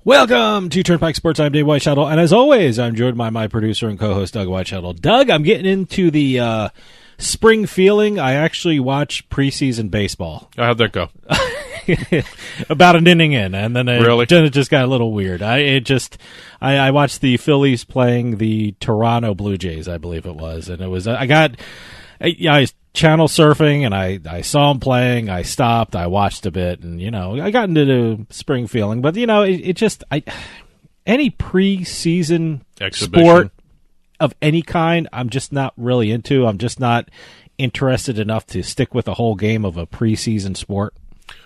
Welcome to Turnpike Sports. I'm Dave Whiteshuttle, and as always, I'm joined by my producer and co-host, Doug Whiteshuttle. Doug, I'm getting into the spring feeling. I actually watched preseason baseball. How'd that go? About an inning in, and then Really? It just got a little weird. I watched the Phillies playing the Toronto Blue Jays, I believe it was, and it was I was channel surfing, and I saw them playing. I stopped. I watched a bit, and I got into the spring feeling. But any preseason Exhibition. sport of any kind, I'm just not really into. I'm just not interested enough to stick with a whole game of a preseason sport.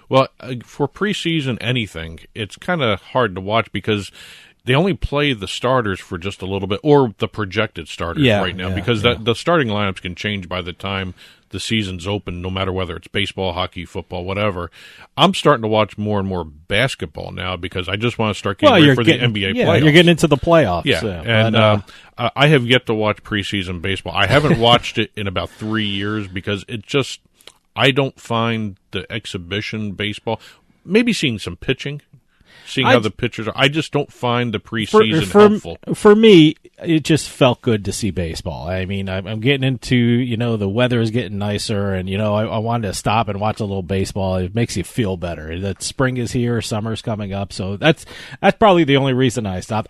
Well, for preseason anything, it's kind of hard to watch because they only play the starters for just a little bit, or the projected starters right now, because the starting lineups can change by the time the season's open, no matter whether it's baseball, hockey, football, whatever. I'm starting to watch more and more basketball now because I just want to start getting ready for the NBA playoffs. You're getting into the playoffs. Yeah, I have yet to watch preseason baseball. I haven't watched it in about 3 years because I don't find the exhibition baseball, maybe seeing some pitching, seeing how the pitchers are. I just don't find the preseason helpful. For me, it just felt good to see baseball. I mean, I'm getting into, the weather is getting nicer, and, I wanted to stop and watch a little baseball. It makes you feel better. That spring is here, summer's coming up, so that's probably the only reason I stopped.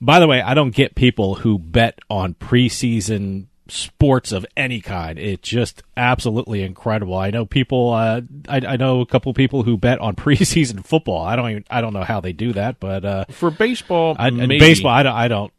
By the way, I don't get people who bet on preseason sports of any kind. It's just absolutely incredible. I know people. I know a couple people who bet on preseason football. I don't know how they do that, but for baseball, maybe. Baseball, I don't.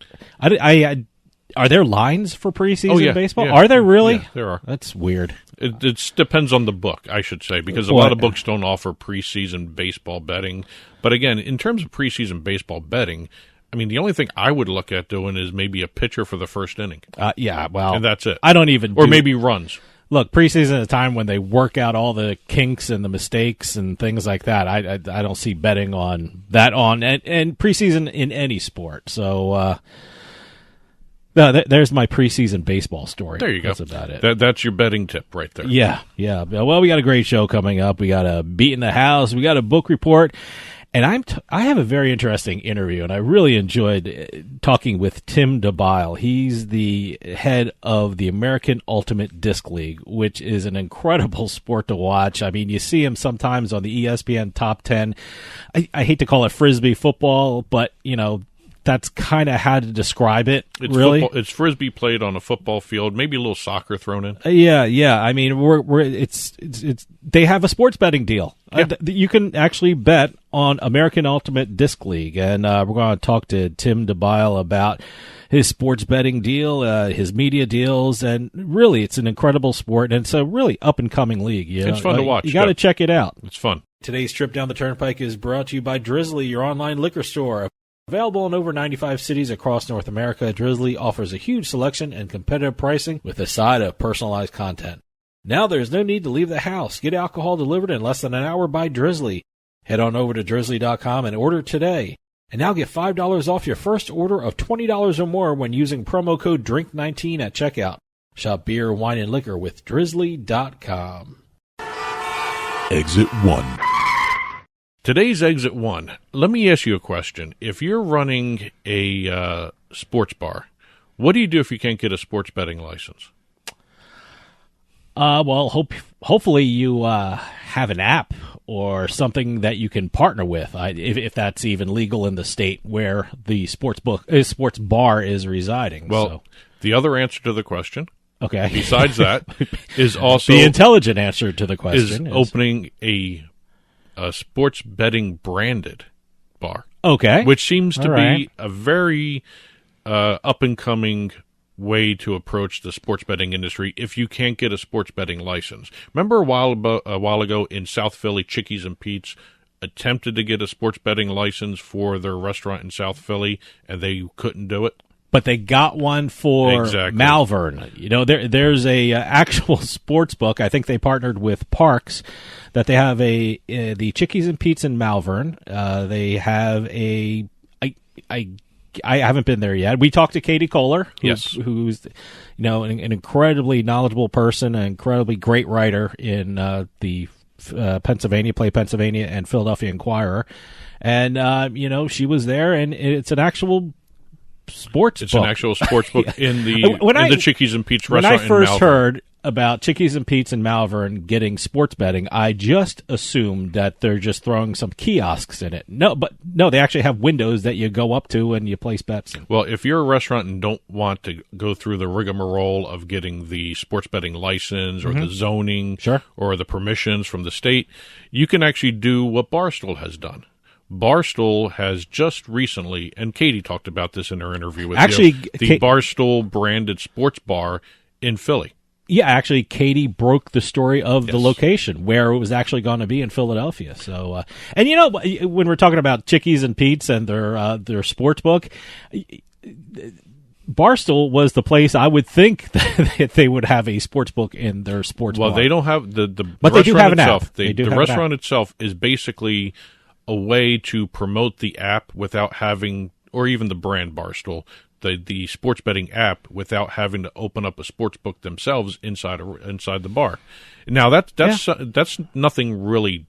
Are there lines for preseason baseball? Yeah. Are there really? Yeah, there are. That's weird. It depends on the book, I should say, because a lot of books don't offer preseason baseball betting. But again, in terms of preseason baseball betting, I mean, the only thing I would look at doing is maybe a pitcher for the first inning. And that's it. I don't even or maybe runs. Look, preseason is a time when they work out all the kinks and the mistakes and things like that. I don't see betting on that and preseason in any sport. So there's my preseason baseball story. There you go. That's about it. That's your betting tip right there. Yeah. Well, we got a great show coming up. We got a Beatin the House. We got a book report. And I have a very interesting interview, and I really enjoyed talking with Tim Debyl. He's the head of the American Ultimate Disc League, which is an incredible sport to watch. I mean, you see him sometimes on the ESPN Top 10. I hate to call it Frisbee football, but, that's kind of how to describe it, it's really. Football. It's Frisbee played on a football field, maybe a little soccer thrown in. Yeah. I mean, it's they have a sports betting deal. Yeah. You can actually bet on American Ultimate Disc League, and we're going to talk to Tim Debyl about his sports betting deal, his media deals, and really, it's an incredible sport, and it's a really up-and-coming league. It's fun to watch. You got to check it out. It's fun. Today's trip down the Turnpike is brought to you by Drizzly, your online liquor store. Available in over 95 cities across North America, Drizzly offers a huge selection and competitive pricing with a side of personalized content. Now there's no need to leave the house. Get alcohol delivered in less than an hour by Drizzly. Head on over to drizzly.com and order today. And now get $5 off your first order of $20 or more when using promo code DRINK19 at checkout. Shop beer, wine, and liquor with drizzly.com. Exit 1. Today's Exit 1. Let me ask you a question. If you're running a sports bar, what do you do if you can't get a sports betting license? Hopefully you have an app or something that you can partner with, if that's even legal in the state where the sports bar is residing. Well, the other answer to the question, okay, besides that, is also the intelligent answer to the question is opening a sports betting branded bar. Okay, which seems to be a very up and coming way to approach the sports betting industry if you can't get a sports betting license. Remember a while ago in South Philly, Chickies and Pete's attempted to get a sports betting license for their restaurant in South Philly, and they couldn't do it? But they got one for Malvern. You know, there's a actual sports book. I think they partnered with Parks that they have the Chickies and Pete's in Malvern. They have I haven't been there yet. We talked to Katie Kohler, who's an incredibly knowledgeable person, an incredibly great writer in the Pennsylvania and Philadelphia Inquirer, and she was there, and it's an actual sports book. It's an actual sports book in the Chickies and Pete's restaurant. When I first heard about Chickies and Pete's in Malvern getting sports betting, I just assumed that they're just throwing some kiosks in it. No, they actually have windows that you go up to and you place bets in. Well, if you're a restaurant and don't want to go through the rigmarole of getting the sports betting license or the zoning or the permissions from the state, you can actually do what Barstool has done. Barstool has just recently, and Katie talked about this in her interview with you, the Barstool branded sports bar in Philly. Yeah, actually, Katie broke the story of the location where it was actually going to be in Philadelphia. So, and when we're talking about Chickies and Pete's and their sports book, Barstool was the place I would think that they would have a sports book in their sports bar. Well, they don't have the but the they do have an itself, app. The restaurant itself is basically a way to promote the app without having, or even the brand Barstool, the sports betting app, without having to open up a sports book themselves inside the bar. Now that's nothing really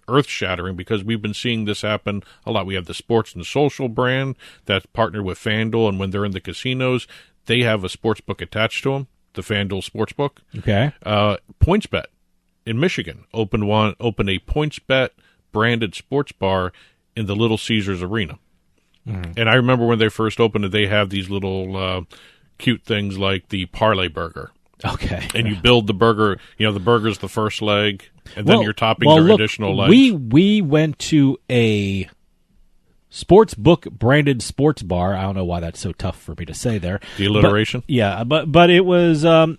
earth-shattering, because we've been seeing this happen a lot. We have the Sports and Social brand that's partnered with FanDuel, and when they're in the casinos, they have a sports book attached to them, the FanDuel sports book. Okay. PointsBet in Michigan opened a PointsBet branded sports bar in the Little Caesars Arena. And I remember when they first opened it, they have these little cute things like the Parlay Burger. Okay. And you build the burger, the burger's the first leg, and then your toppings are additional legs. We went to a sports book branded sports bar. I don't know why that's so tough for me to say there. The alliteration? But it was the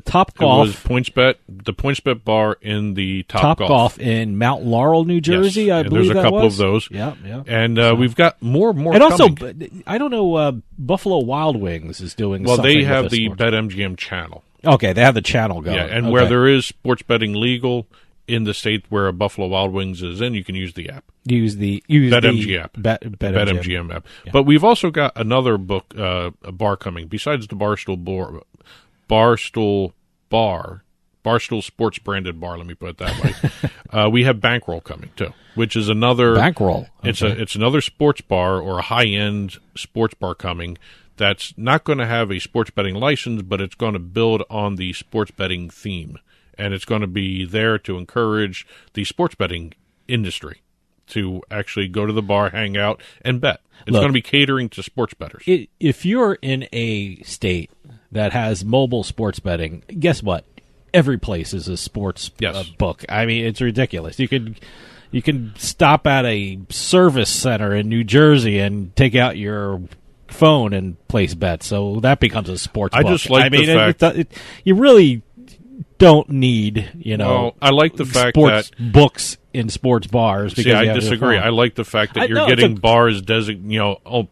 Top Golf. It was the PointsBet bar in the Top Golf in Mount Laurel, New Jersey. Yes. I believe there's a couple of those. Yeah. And we've got more. And coming. Also, I don't know. Buffalo Wild Wings is doing. Well, something they have the sports. BetMGM channel. Okay, they have the channel going. Yeah, and where there is sports betting legal in the state where Buffalo Wild Wings is in, you can use the app. Use BetMGM app. BetMGM app. Yeah. But we've also got another book, a bar coming besides the Barstool Sports branded bar. Let me put it that way. We have Bankroll coming too, which is another Bankroll. Okay. It's another sports bar or a high end sports bar coming. That's not going to have a sports betting license, but it's going to build on the sports betting theme, and it's going to be there to encourage the sports betting industry to actually go to the bar, hang out, and bet. It's going to be catering to sports bettors. If you're in a state that has mobile sports betting, guess what? Every place is a sports book. I mean, it's ridiculous. You can stop at a service center in New Jersey and take out your phone and place bets. So that becomes a sports book. I just like the fact you really don't need, Well, I like the fact sports that books in sports bars. Because I disagree. I like the fact that you're getting bars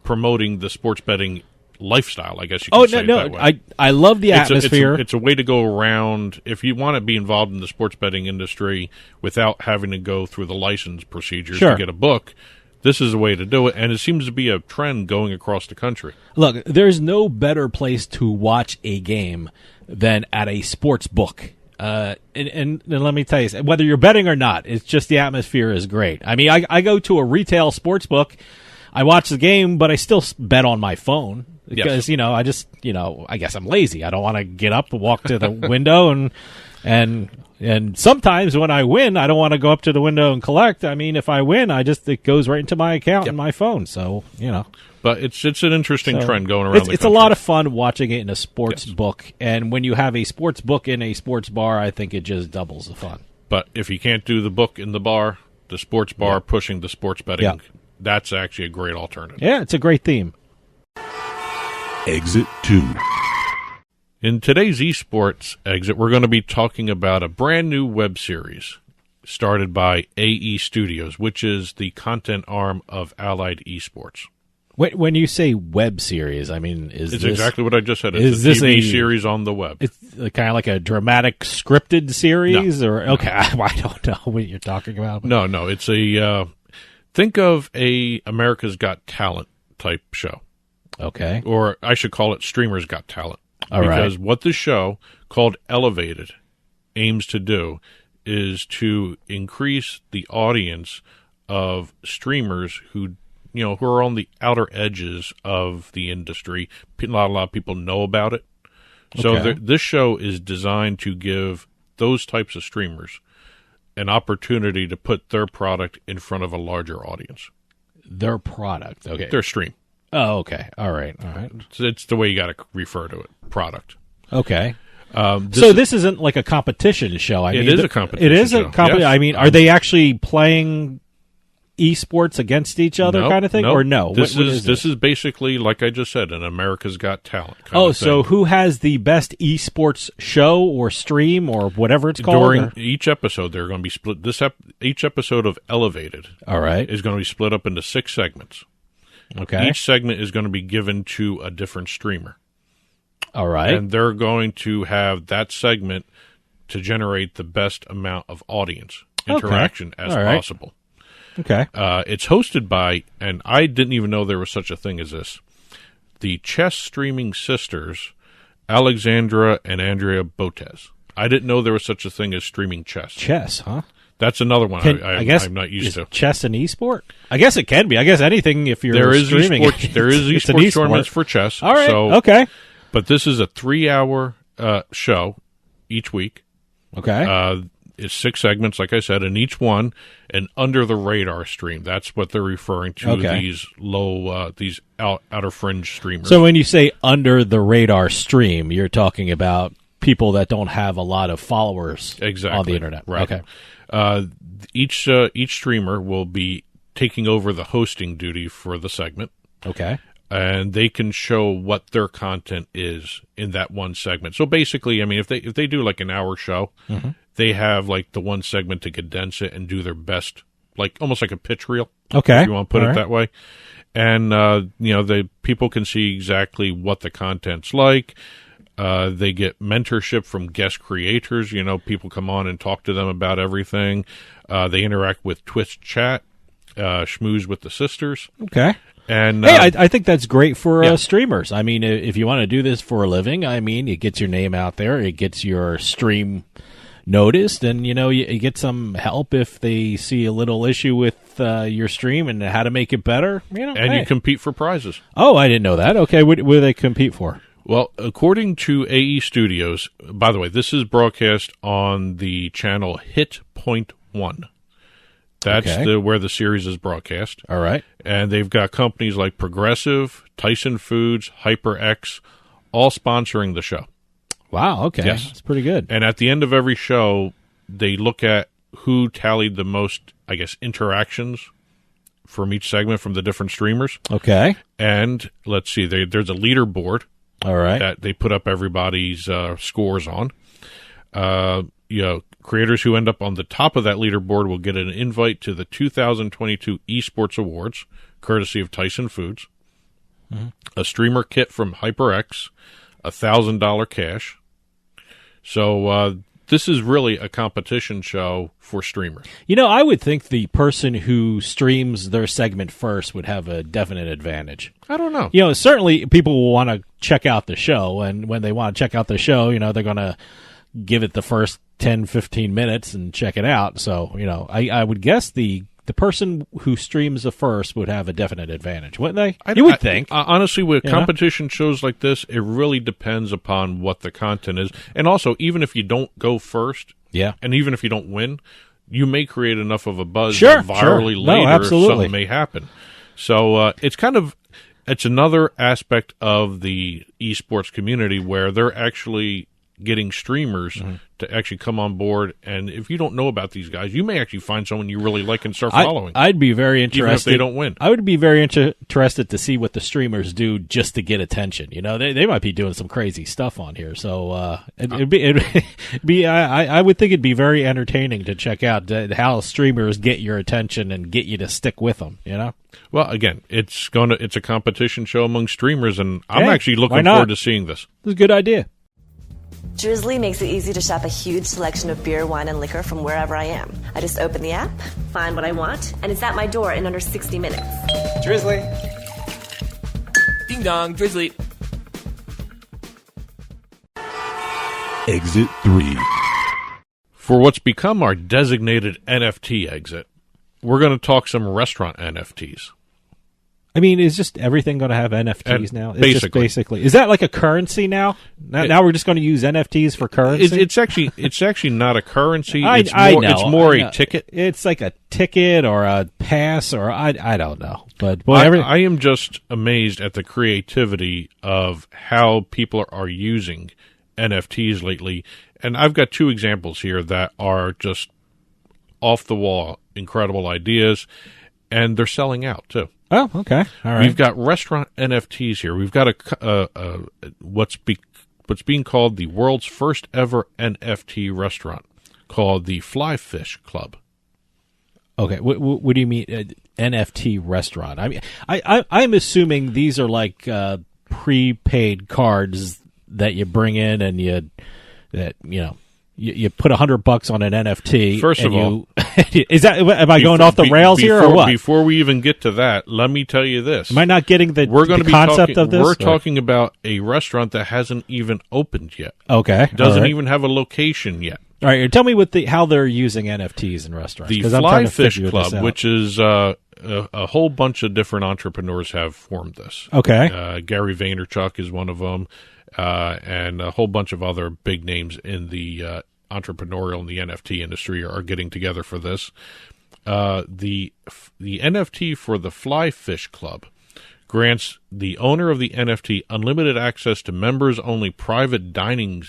promoting the sports betting lifestyle, I guess you could say it that way. I love the atmosphere. It's a way to go around. If you want to be involved in the sports betting industry without having to go through the license procedures to get a book, this is a way to do it, and it seems to be a trend going across the country. Look, there's no better place to watch a game than at a sports book. And let me tell you, whether you're betting or not, it's just the atmosphere is great. I mean, I go to a retail sports book, I watch the game, but I still bet on my phone. Because, I guess I'm lazy. I don't want to get up and walk to the window and And sometimes when I win, I don't want to go up to the window and collect. I mean, if I win, it goes right into my account and my phone. So, But it's an interesting trend going around. It's a lot of fun watching it in a sports book. And when you have a sports book in a sports bar, I think it just doubles the fun. But if you can't do the book in the bar, the sports bar pushing the sports betting, that's actually a great alternative. Yeah, it's a great theme. Exit 2. In today's esports exit, we're going to be talking about a brand new web series started by AE Studios, which is the content arm of Allied Esports. When you say web series, I mean, it's exactly what I just said. It's a TV series on the web. It's kind of like a dramatic scripted series? I don't know what you're talking about. No, it's a, think of a America's Got Talent type show. Okay. Or I should call it Streamers Got Talent. All right. Because what this show, called Elevated, aims to do is to increase the audience of streamers who are on the outer edges of the industry. Not a lot of people know about it. So this show is designed to give those types of streamers an opportunity to put their product in front of a larger audience. Their product, okay. Their stream. Oh, okay. All right. It's the way you got to refer to it, product. Okay. This isn't like a competition show. It is a competition show. It is a competition. Yes. I mean, are they actually playing esports against each other kind of thing? Or no? This is basically, like I just said, an America's Got Talent kind of thing. So who has the best esports show or stream or whatever it's called? During each episode, they're going to be split. Each episode of Elevated is going to be split up into 6 segments. Okay. Each segment is going to be given to a different streamer. All right. And they're going to have that segment to generate the best amount of audience interaction as possible. Okay. It's hosted by, and I didn't even know there was such a thing as this, the chess streaming sisters, Alexandra and Andrea Botez. I didn't know there was such a thing as streaming chess. Chess, huh? That's another one I guess I'm not used to. Chess an esport? I guess it can be. I guess anything if you're streaming. There is esports tournaments for chess. All right, okay. But this is a 3-hour show each week. Okay. It's 6 segments, like I said, and each one an under-the-radar stream. That's what they're referring to, these these outer fringe streamers. So when you say under-the-radar stream, you're talking about people that don't have a lot of followers on the internet. Right. Okay. Each streamer will be taking over the hosting duty for the segment. Okay. And they can show what their content is in that one segment. So basically, I mean, if they do like an hour show, they have like the one segment to condense it and do their best, like almost like a pitch reel. Okay. If you want to put it that way. And, the people can see exactly what the content's like. They get mentorship from guest creators. People come on and talk to them about everything. They interact with Twitch chat, schmooze with the sisters. Okay. And hey, I think that's great for streamers. I mean, if you want to do this for a living, I mean, it gets your name out there. It gets your stream noticed, and, you get some help if they see a little issue with your stream and how to make it better. You compete for prizes. Oh, I didn't know that. Okay, what do they compete for? Well, according to AE Studios, by the way, this is broadcast on the channel Hit.1. That's where the series is broadcast. All right. And they've got companies like Progressive, Tyson Foods, HyperX, all sponsoring the show. Wow, okay. Yes. That's pretty good. And at the end of every show, they look at who tallied the most, I guess, interactions from each segment from the different streamers. Okay. And let's see, there's a leaderboard. All right. That they put up everybody's scores on. Creators who end up on the top of that leaderboard will get an invite to the 2022 Esports Awards, courtesy of Tyson Foods, a streamer kit from HyperX, $1,000 cash. So this is really a competition show for streamers. I would think the person who streams their segment first would have a definite advantage. I don't know. Certainly people will want to check out the show, and when they want to check out the show, they're going to give it the first 10, 15 minutes and check it out. So, I would guess the person who streams the first would have a definite advantage, wouldn't they? You would think. Honestly, with competition shows like this, it really depends upon what the content is. And also, even if you don't go first, Yeah. And even if you don't win, you may create enough of a buzz Sure, that virally sure. later No, absolutely. something may happen. So it's another aspect of the esports community where they're actually getting streamers to actually come on board. And if you don't know about these guys, you may actually find someone you really like and start following. I'd be very interested. Even if they don't win. I would be very interested to see what the streamers do just to get attention. You know, they might be doing some crazy stuff on here. So it'd be I would think it'd be very entertaining to check out how streamers get your attention and get you to stick with them, you know? Well, again, it's a competition show among streamers, and I'm actually looking forward to seeing this. It's a good idea. Drizzly makes it easy to shop a huge selection of beer, wine, and liquor from wherever I am. I just open the app, find what I want, and it's at my door in under 60 minutes. Drizzly. Ding dong, Drizzly. Exit 3. For what's become our designated NFT exit, we're going to talk some restaurant NFTs. I mean, is just everything going to have NFTs now? It's basically. Basically. Is that like a currency now? Now we're just going to use NFTs for currency? It's actually not a currency. It's more a ticket. It's like a ticket or a pass or I don't know. But boy, I am just amazed at the creativity of how people are using NFTs lately. And I've got two examples here that are just off the wall, incredible ideas, and they're selling out too. Oh, okay. All right. We've got restaurant NFTs here. We've got what's being called the world's first ever NFT restaurant, called the Fly Fish Club. Okay. What do you mean NFT restaurant? I mean, I'm assuming these are like prepaid cards that you bring in and you put $100 on an NFT. First of all, is that? Am I going off the rails here or what? Before we even get to that, let me tell you this: am I not getting the concept talking, of this? We're talking about a restaurant that hasn't even opened yet. Okay, doesn't even have a location yet. All right, tell me how they're using NFTs in restaurants. The Fly Fish Club, which is a whole bunch of different entrepreneurs have formed this. Okay, Gary Vaynerchuk is one of them. And a whole bunch of other big names in the entrepreneurial and the NFT industry are getting together for this. The NFT for the Fly Fish Club grants the owner of the NFT unlimited access to members-only private dining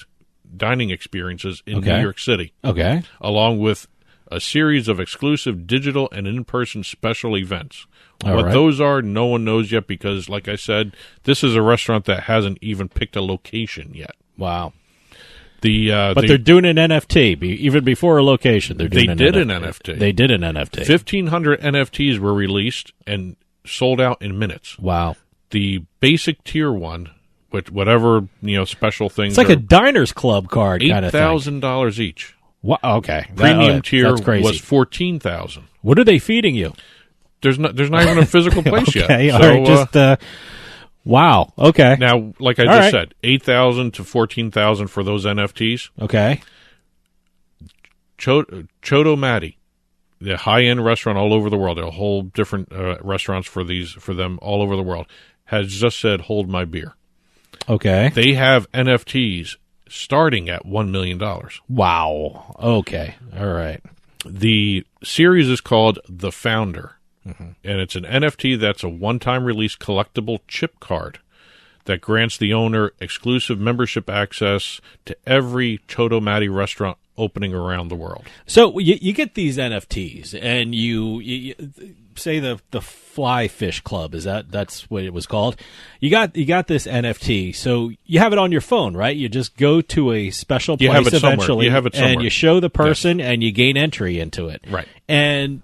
experiences in New York City. Okay, along with a series of exclusive digital and in-person special events. What those are, no one knows yet because, like I said, this is a restaurant that hasn't even picked a location yet. Wow. But they're doing an NFT even before a location. They did an NFT. They did an NFT. 1,500 NFTs were released and sold out in minutes. Wow. The basic tier one, with whatever special things, it's like a Diners Club card kind of thing. $8,000 each. Wow. Okay. Premium tier was $14,000. What are they feeding you? There's not even a physical place yet. Okay, all right, wow. Okay. Now, like I just said, $8,000 to $14,000 for those NFTs. Okay. Chodomati, the high-end restaurant all over the world, there are whole different restaurants for them all over the world, has just said, "Hold my beer." Okay. They have NFTs starting at $1 million. Wow. Okay. All right. The series is called The Founder. And it's an NFT that's a one-time release collectible chip card that grants the owner exclusive membership access to every Chodomati restaurant opening around the world. So you get these NFTs, and you say the Fly Fish Club that's what it was called. You got this NFT, so you have it on your phone, right? You just go to a special place eventually, you have it somewhere, and you show the person, and you gain entry into it, right? And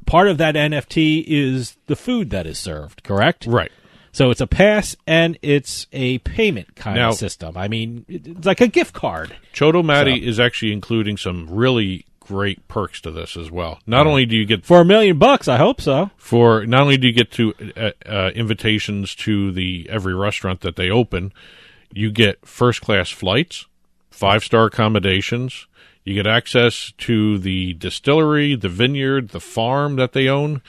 part of that NFT is the food that is served, correct? Right. So it's a pass and it's a payment kind of system. I mean, it's like a gift card. Chodomati is actually including some really great perks to this as well. Not only do you get for $1 million, I hope so. Not only do you get to invitations to every restaurant that they open, you get first class flights, 5-star accommodations. You get access to the distillery, the vineyard, the farm that they own.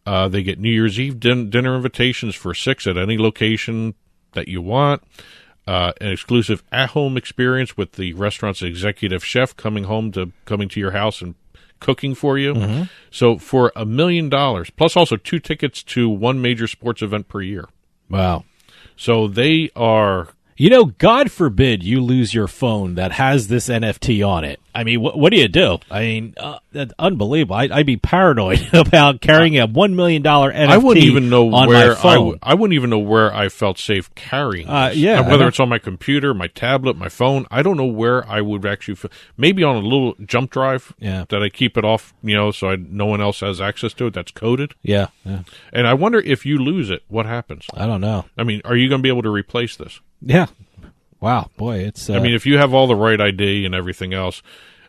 They get New Year's Eve dinner invitations for 6 at any location that you want. an exclusive at-home experience with the restaurant's executive chef coming to your house and cooking for you. Mm-hmm. So for $1 million, plus also 2 tickets to one major sports event per year. Wow. So they are... God forbid you lose your phone that has this NFT on it. I mean, what do you do? I mean, that's unbelievable. I'd be paranoid about carrying a $1 million NFT I wouldn't even know on where my phone. I wouldn't even know where I felt safe carrying this. Yeah, whether it's on my computer, my tablet, my phone. I don't know where I would actually maybe on a little jump drive that I keep it off, so no one else has access to it. That's coded. Yeah. And I wonder if you lose it, what happens? I don't know. I mean, are you going to be able to replace this? Yeah. Wow, boy, it's... I mean, if you have all the right ID and everything else,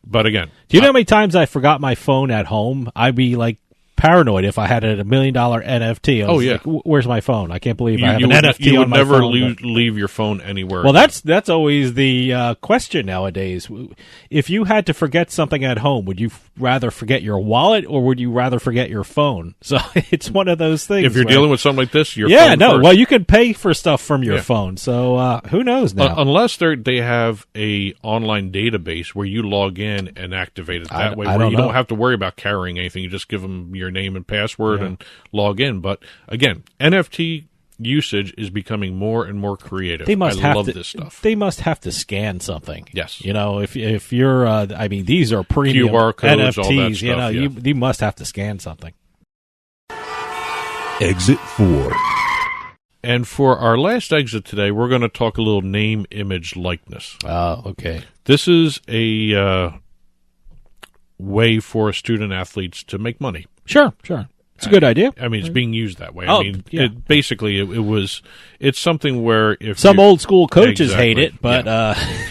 but again... Do you know how many times I forgot my phone at home? I'd be, paranoid if I had a $1 million NFT. Yeah. Where's my phone? I can't believe I have an NFT on my phone. You would never leave your phone anywhere. Well, that's always the question nowadays. If you had to forget something at home, would you rather forget your wallet or would you rather forget your phone? So it's one of those things. If you're dealing with something like this, your phone first. Well, you can pay for stuff from your phone. So who knows now? Unless they have a online database where you log in and activate it that way, where you don't have to worry about carrying anything. You just give them your name and password and log in. But again, NFT usage is becoming more and more creative. I love this stuff. They must have to scan something. Yes. If you're, these are premium QR codes, NFTs. all that stuff, you must have to scan something. Exit 4. And for our last exit today, we're going to talk a little name, image, likeness. Oh, okay. This is a way for student athletes to make money. Sure. It's a good idea. I mean, it's being used that way. It's something where if some old school coaches hate it, but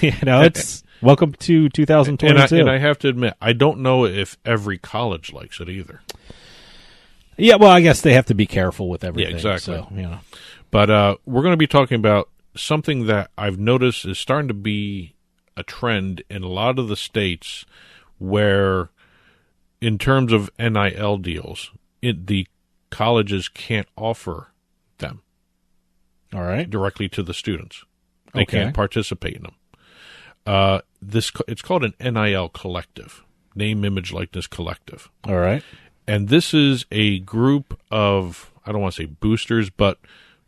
it's welcome to 2022. And I have to admit, I don't know if every college likes it either. Yeah, well, I guess they have to be careful with everything. Yeah, exactly. So, But we're going to be talking about something that I've noticed is starting to be a trend in a lot of the states where, in terms of NIL deals, the colleges can't offer them directly to the students. They can't participate in them. It's called an NIL collective, name, image, likeness collective. All right. And this is a group of, I don't want to say boosters, but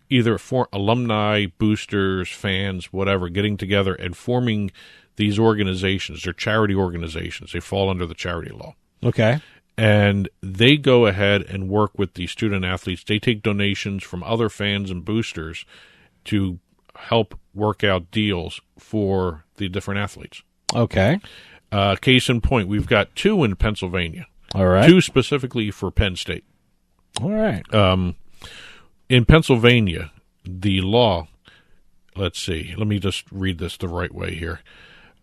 either for alumni, boosters, fans, whatever, getting together and forming these organizations. They're charity organizations. They fall under the charity law. Okay. And they go ahead and work with the student athletes. They take donations from other fans and boosters to help work out deals for the different athletes. Okay. Case in point, we've got 2 in Pennsylvania. All right. 2 specifically for Penn State. All right. In Pennsylvania, the law, let's see, let me just read this the right way here.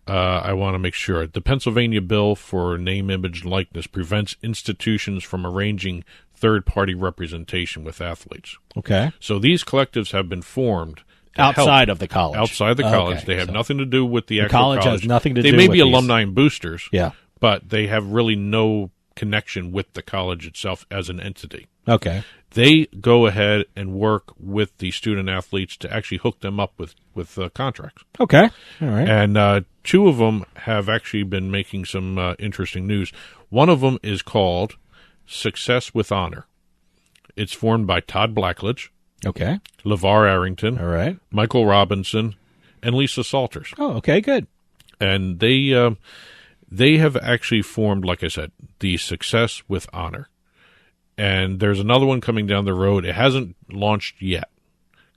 I want to make sure. The Pennsylvania bill for name, image, and likeness prevents institutions from arranging third-party representation with athletes. Okay. So these collectives have been formed outside of the college. Outside the college. Okay. They have nothing to do with the actual college. Has nothing to do with They may be these. alumni and boosters, yeah, but they have really no connection with the college itself as an entity. Okay. They go ahead and work with the student athletes to actually hook them up with contracts. Okay. All right. And 2 of them have actually been making some interesting news. One of them is called Success with Honor. It's formed by Todd Blackledge, okay, LeVar Arrington, all right, Michael Robinson, and Lisa Salters. Oh, okay, good. And they have actually formed, like I said, the Success with Honor. And there's another one coming down the road. It hasn't launched yet,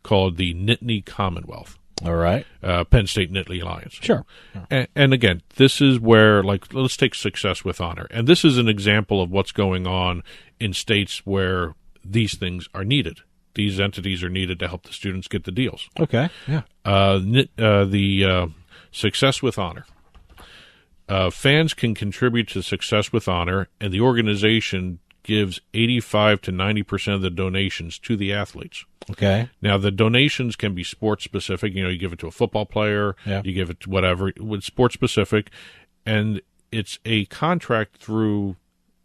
called the Nittany Commonwealth. All right. Penn State Nittany Lions. Sure. And again, this is where, let's take Success with Honor. And this is an example of what's going on in states where these things are needed. These entities are needed to help the students get the deals. Okay. Yeah. The Success with Honor. Fans can contribute to Success with Honor, and the organization gives 85 to 90% of the donations to the athletes. Okay. Now, the donations can be sports specific. You give it to a football player, you give it to whatever, with sports specific, and it's a contract through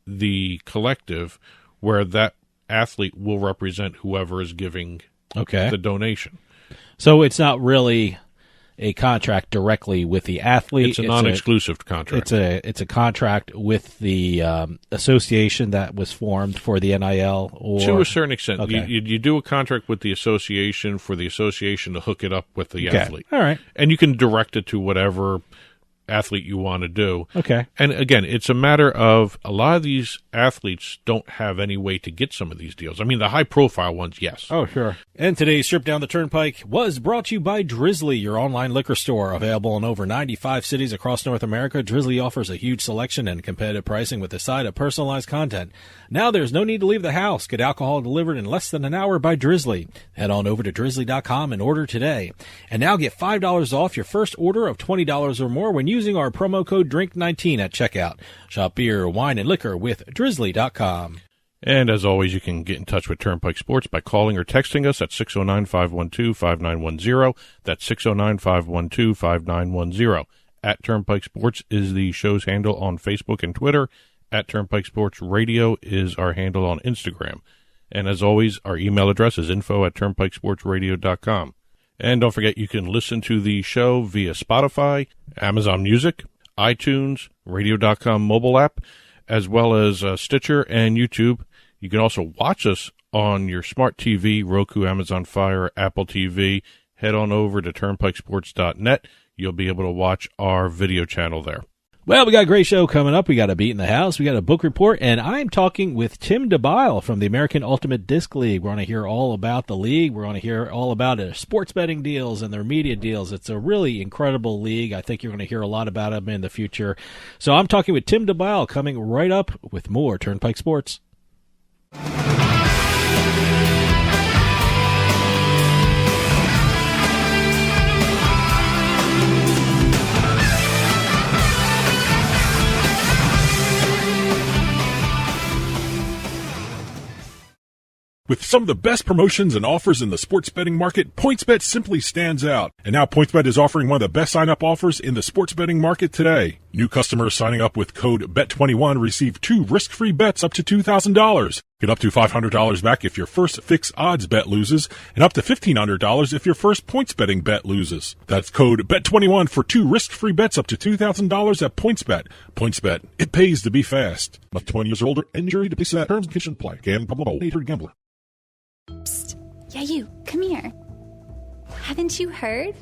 the collective where that athlete will represent whoever is giving the donation. So it's not really a contract directly with the athlete. It's a non-exclusive contract. It's a contract with the association that was formed for the NIL? Or to a certain extent. Okay. You do a contract with the association for the association to hook it up with the athlete. All right. And you can direct it to whatever athlete you want to do. Okay. And again, it's a matter of a lot of these athletes don't have any way to get some of these deals. I mean, the high-profile ones, yes. Oh, sure. And today's trip down the Turnpike was brought to you by Drizzly, your online liquor store. Available in over 95 cities across North America, Drizzly offers a huge selection and competitive pricing with a side of personalized content. Now there's no need to leave the house. Get alcohol delivered in less than an hour by Drizzly. Head on over to drizzly.com and order today. And now get $5 off your first order of $20 or more when using our promo code DRINK19 at checkout. Shop beer, wine, and liquor with drizzly.com. And as always, you can get in touch with Turnpike Sports by calling or texting us at 609-512-5910. That's 609-512-5910. At Turnpike Sports is the show's handle on Facebook and Twitter. At Turnpike Sports Radio is our handle on Instagram. And as always, our email address is info@turnpikesportsradio.com. And don't forget, you can listen to the show via Spotify, Amazon Music, iTunes, radio.com mobile app, as well as Stitcher and YouTube. You can also watch us on your smart TV, Roku, Amazon Fire, Apple TV. Head on over to turnpikesports.net. You'll be able to watch our video channel there. Well, we got a great show coming up. We got a Beat in the House. We got a book report, and I'm talking with Tim Debyl from the American Ultimate Disc League. We're going to hear all about the league. We're going to hear all about their sports betting deals and their media deals. It's a really incredible league. I think you're going to hear a lot about them in the future. So I'm talking with Tim Debyl, coming right up with more Turnpike Sports. With some of the best promotions and offers in the sports betting market, PointsBet simply stands out. And now PointsBet is offering one of the best sign-up offers in the sports betting market today. New customers signing up with code BET21 receive 2 risk-free bets up to $2,000. Get up to $500 back if your first fixed odds bet loses, and up to $1,500 if your first points betting bet loses. That's code BET21 for 2 risk-free bets up to $2,000 at PointsBet. PointsBet, it pays to be fast. Must 20 years or older, injury to be set. Terms and conditions apply. Gambler. Psst. Yeah, you. Come here. Haven't you heard?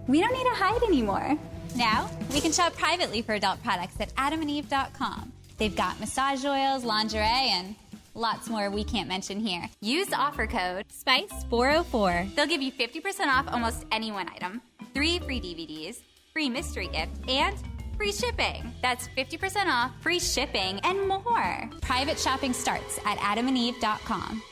We don't need to hide anymore. Now, we can shop privately for adult products at adamandeve.com. They've got massage oils, lingerie, and lots more we can't mention here. Use the offer code SPICE404. They'll give you 50% off almost any one item, 3 free DVDs, free mystery gift, and free shipping. That's 50% off, free shipping, and more. Private shopping starts at adamandeve.com.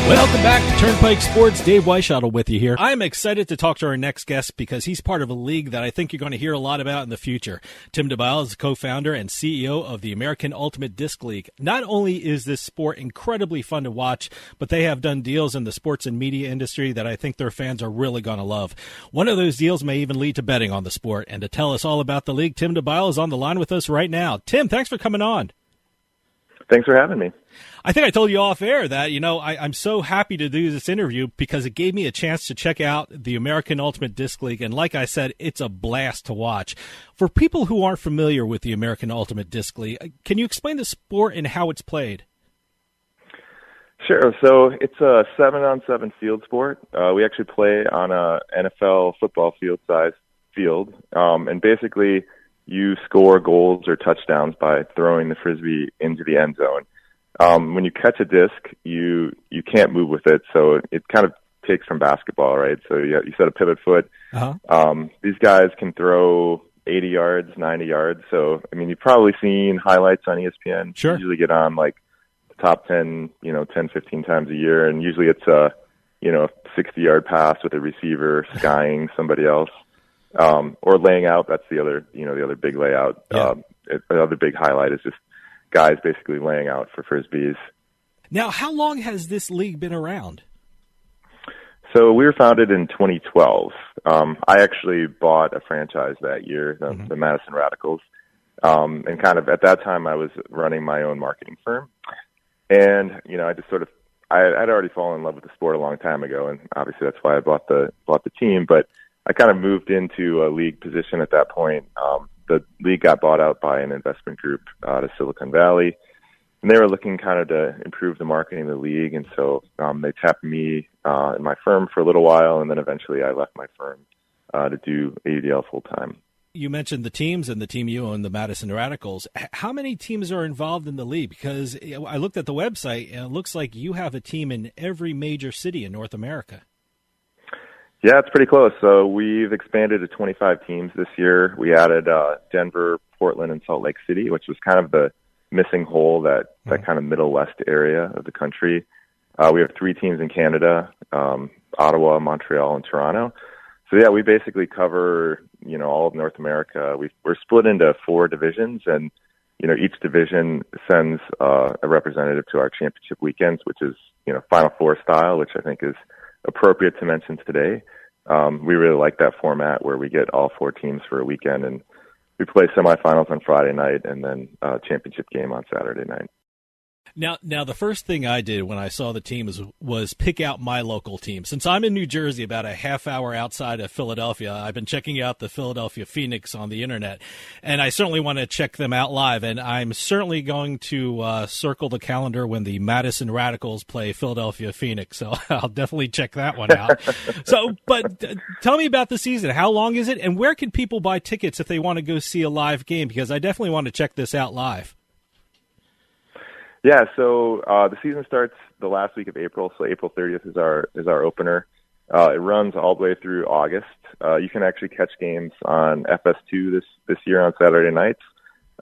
Welcome back to Turnpike Sports. Dave Weishottle with you here. I'm excited to talk to our next guest because he's part of a league that I think you're going to hear a lot about in the future. Tim Debyl is the co-founder and CEO of the American Ultimate Disc League. Not only is this sport incredibly fun to watch, but they have done deals in the sports and media industry that I think their fans are really going to love. One of those deals may even lead to betting on the sport. And to tell us all about the league, Tim Debyl is on the line with us right now. Tim, thanks for coming on. Thanks for having me. I think I told you off air that, I'm so happy to do this interview because it gave me a chance to check out the American Ultimate Disc League. And like I said, it's a blast to watch. For people who aren't familiar with the American Ultimate Disc League, can you explain the sport and how it's played? Sure. So it's a 7-on-7 field sport. We actually play on a NFL football field-sized field. And basically, you score goals or touchdowns by throwing the Frisbee into the end zone. When you catch a disc, you can't move with it, so it kind of takes from basketball, right? So you set a pivot foot. Uh-huh. These guys can throw 80 yards, 90 yards. So, I mean, you've probably seen highlights on ESPN. Sure. You usually get on, like, the top 10, 10, 15 times a year, and usually it's a, 60-yard pass with a receiver skying somebody else. Or laying out, that's the other big layout. Yeah. The other big highlight is just guys basically laying out for Frisbees. Now, how long has this league been around? So we were founded in 2012. I actually bought a franchise that year, the Madison Radicals. And kind of at that time I was running my own marketing firm. And, I just I'd already fallen in love with the sport a long time ago. And obviously that's why I bought the team. But I kind of moved into a league position at that point. The league got bought out by an investment group out of Silicon Valley. And they were looking kind of to improve the marketing of the league. And so they tapped me in my firm for a little while, and then eventually I left my firm to do AUDL full-time. You mentioned the teams and the team you own, the Madison Radicals. How many teams are involved in the league? Because I looked at the website, and it looks like you have a team in every major city in North America. Yeah, it's pretty close. So we've expanded to 25 teams this year. We added Denver, Portland, and Salt Lake City, which was kind of the missing hole, that kind of Middle West area of the country. We have 3 teams in Canada, Ottawa, Montreal, and Toronto. So yeah, we basically cover, all of North America. We're split into 4 divisions, and, each division sends a representative to our championship weekends, which is, Final Four style, which I think is appropriate to mention today. We really like that format where we get all 4 teams for a weekend, and we play semifinals on Friday night and then championship game on Saturday night. Now, the first thing I did when I saw the team was pick out my local team. Since I'm in New Jersey, about a half hour outside of Philadelphia, I've been checking out the Philadelphia Phoenix on the internet, and I certainly want to check them out live. And I'm certainly going to circle the calendar when the Madison Radicals play Philadelphia Phoenix. So I'll definitely check that one out. But tell me about the season. How long is it, and where can people buy tickets if they want to go see a live game? Because I definitely want to check this out live. Yeah, so the season starts the last week of April, so April 30th is our opener. It runs all the way through August. You can actually catch games on FS2 this year on Saturday nights.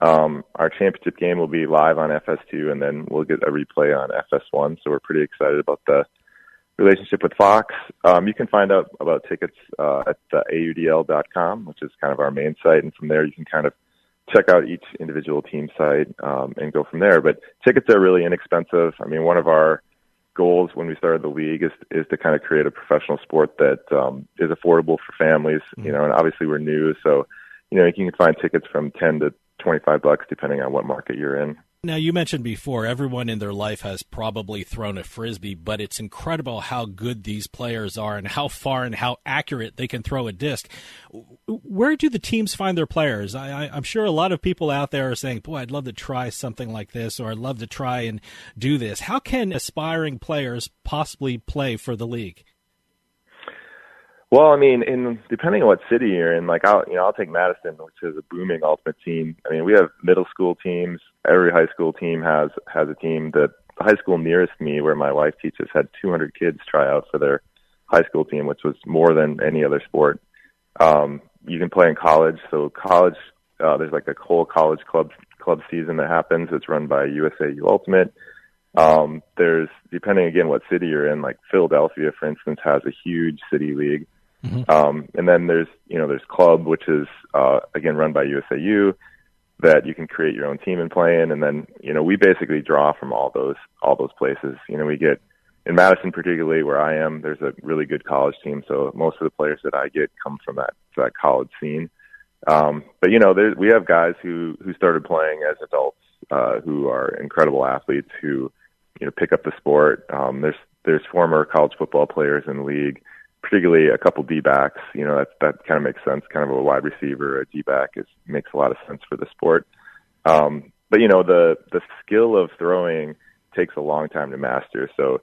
Our championship game will be live on FS2, and then we'll get a replay on FS1, so we're pretty excited about the relationship with Fox. You can find out about tickets at AUDL.com, which is kind of our main site, and from there you can kind of check out each individual team site and go from there. But tickets are really inexpensive. I mean, one of our goals when we started the league is to kind of create a professional sport that is affordable for families, and obviously we're new. So, you can find tickets from $10 to $25 depending on what market you're in. Now, you mentioned before, everyone in their life has probably thrown a Frisbee, but it's incredible how good these players are and how far and how accurate they can throw a disc. Where do the teams find their players? I'm sure a lot of people out there are saying, boy, I'd love to try something like this, or I'd love to try and do this. How can aspiring players possibly play for the league? Well, I mean, depending on what city you're in, like I'll take Madison, which is a booming ultimate team. I mean, we have middle school teams. Every high school team has a team. The high school nearest me, where my wife teaches, had 200 kids try out for their high school team, which was more than any other sport. You can play in college. So college, there's like a whole college club season that happens. It's run by USAU Ultimate. There's, depending again what city you're in, like Philadelphia, for instance, has a huge city league. And then there's club, which is, again, run by USAU, that you can create your own team and play in. And then, we basically draw from all those places. We get, in Madison particularly, where I am, there's a really good college team. So most of the players that I get come from that college scene. But, we have guys who started playing as adults, who are incredible athletes who, pick up the sport. There's former college football players in the league, particularly a couple D-backs. That kind of makes sense. Kind of a wide receiver, a D-back makes a lot of sense for the sport. But the skill of throwing takes a long time to master. So,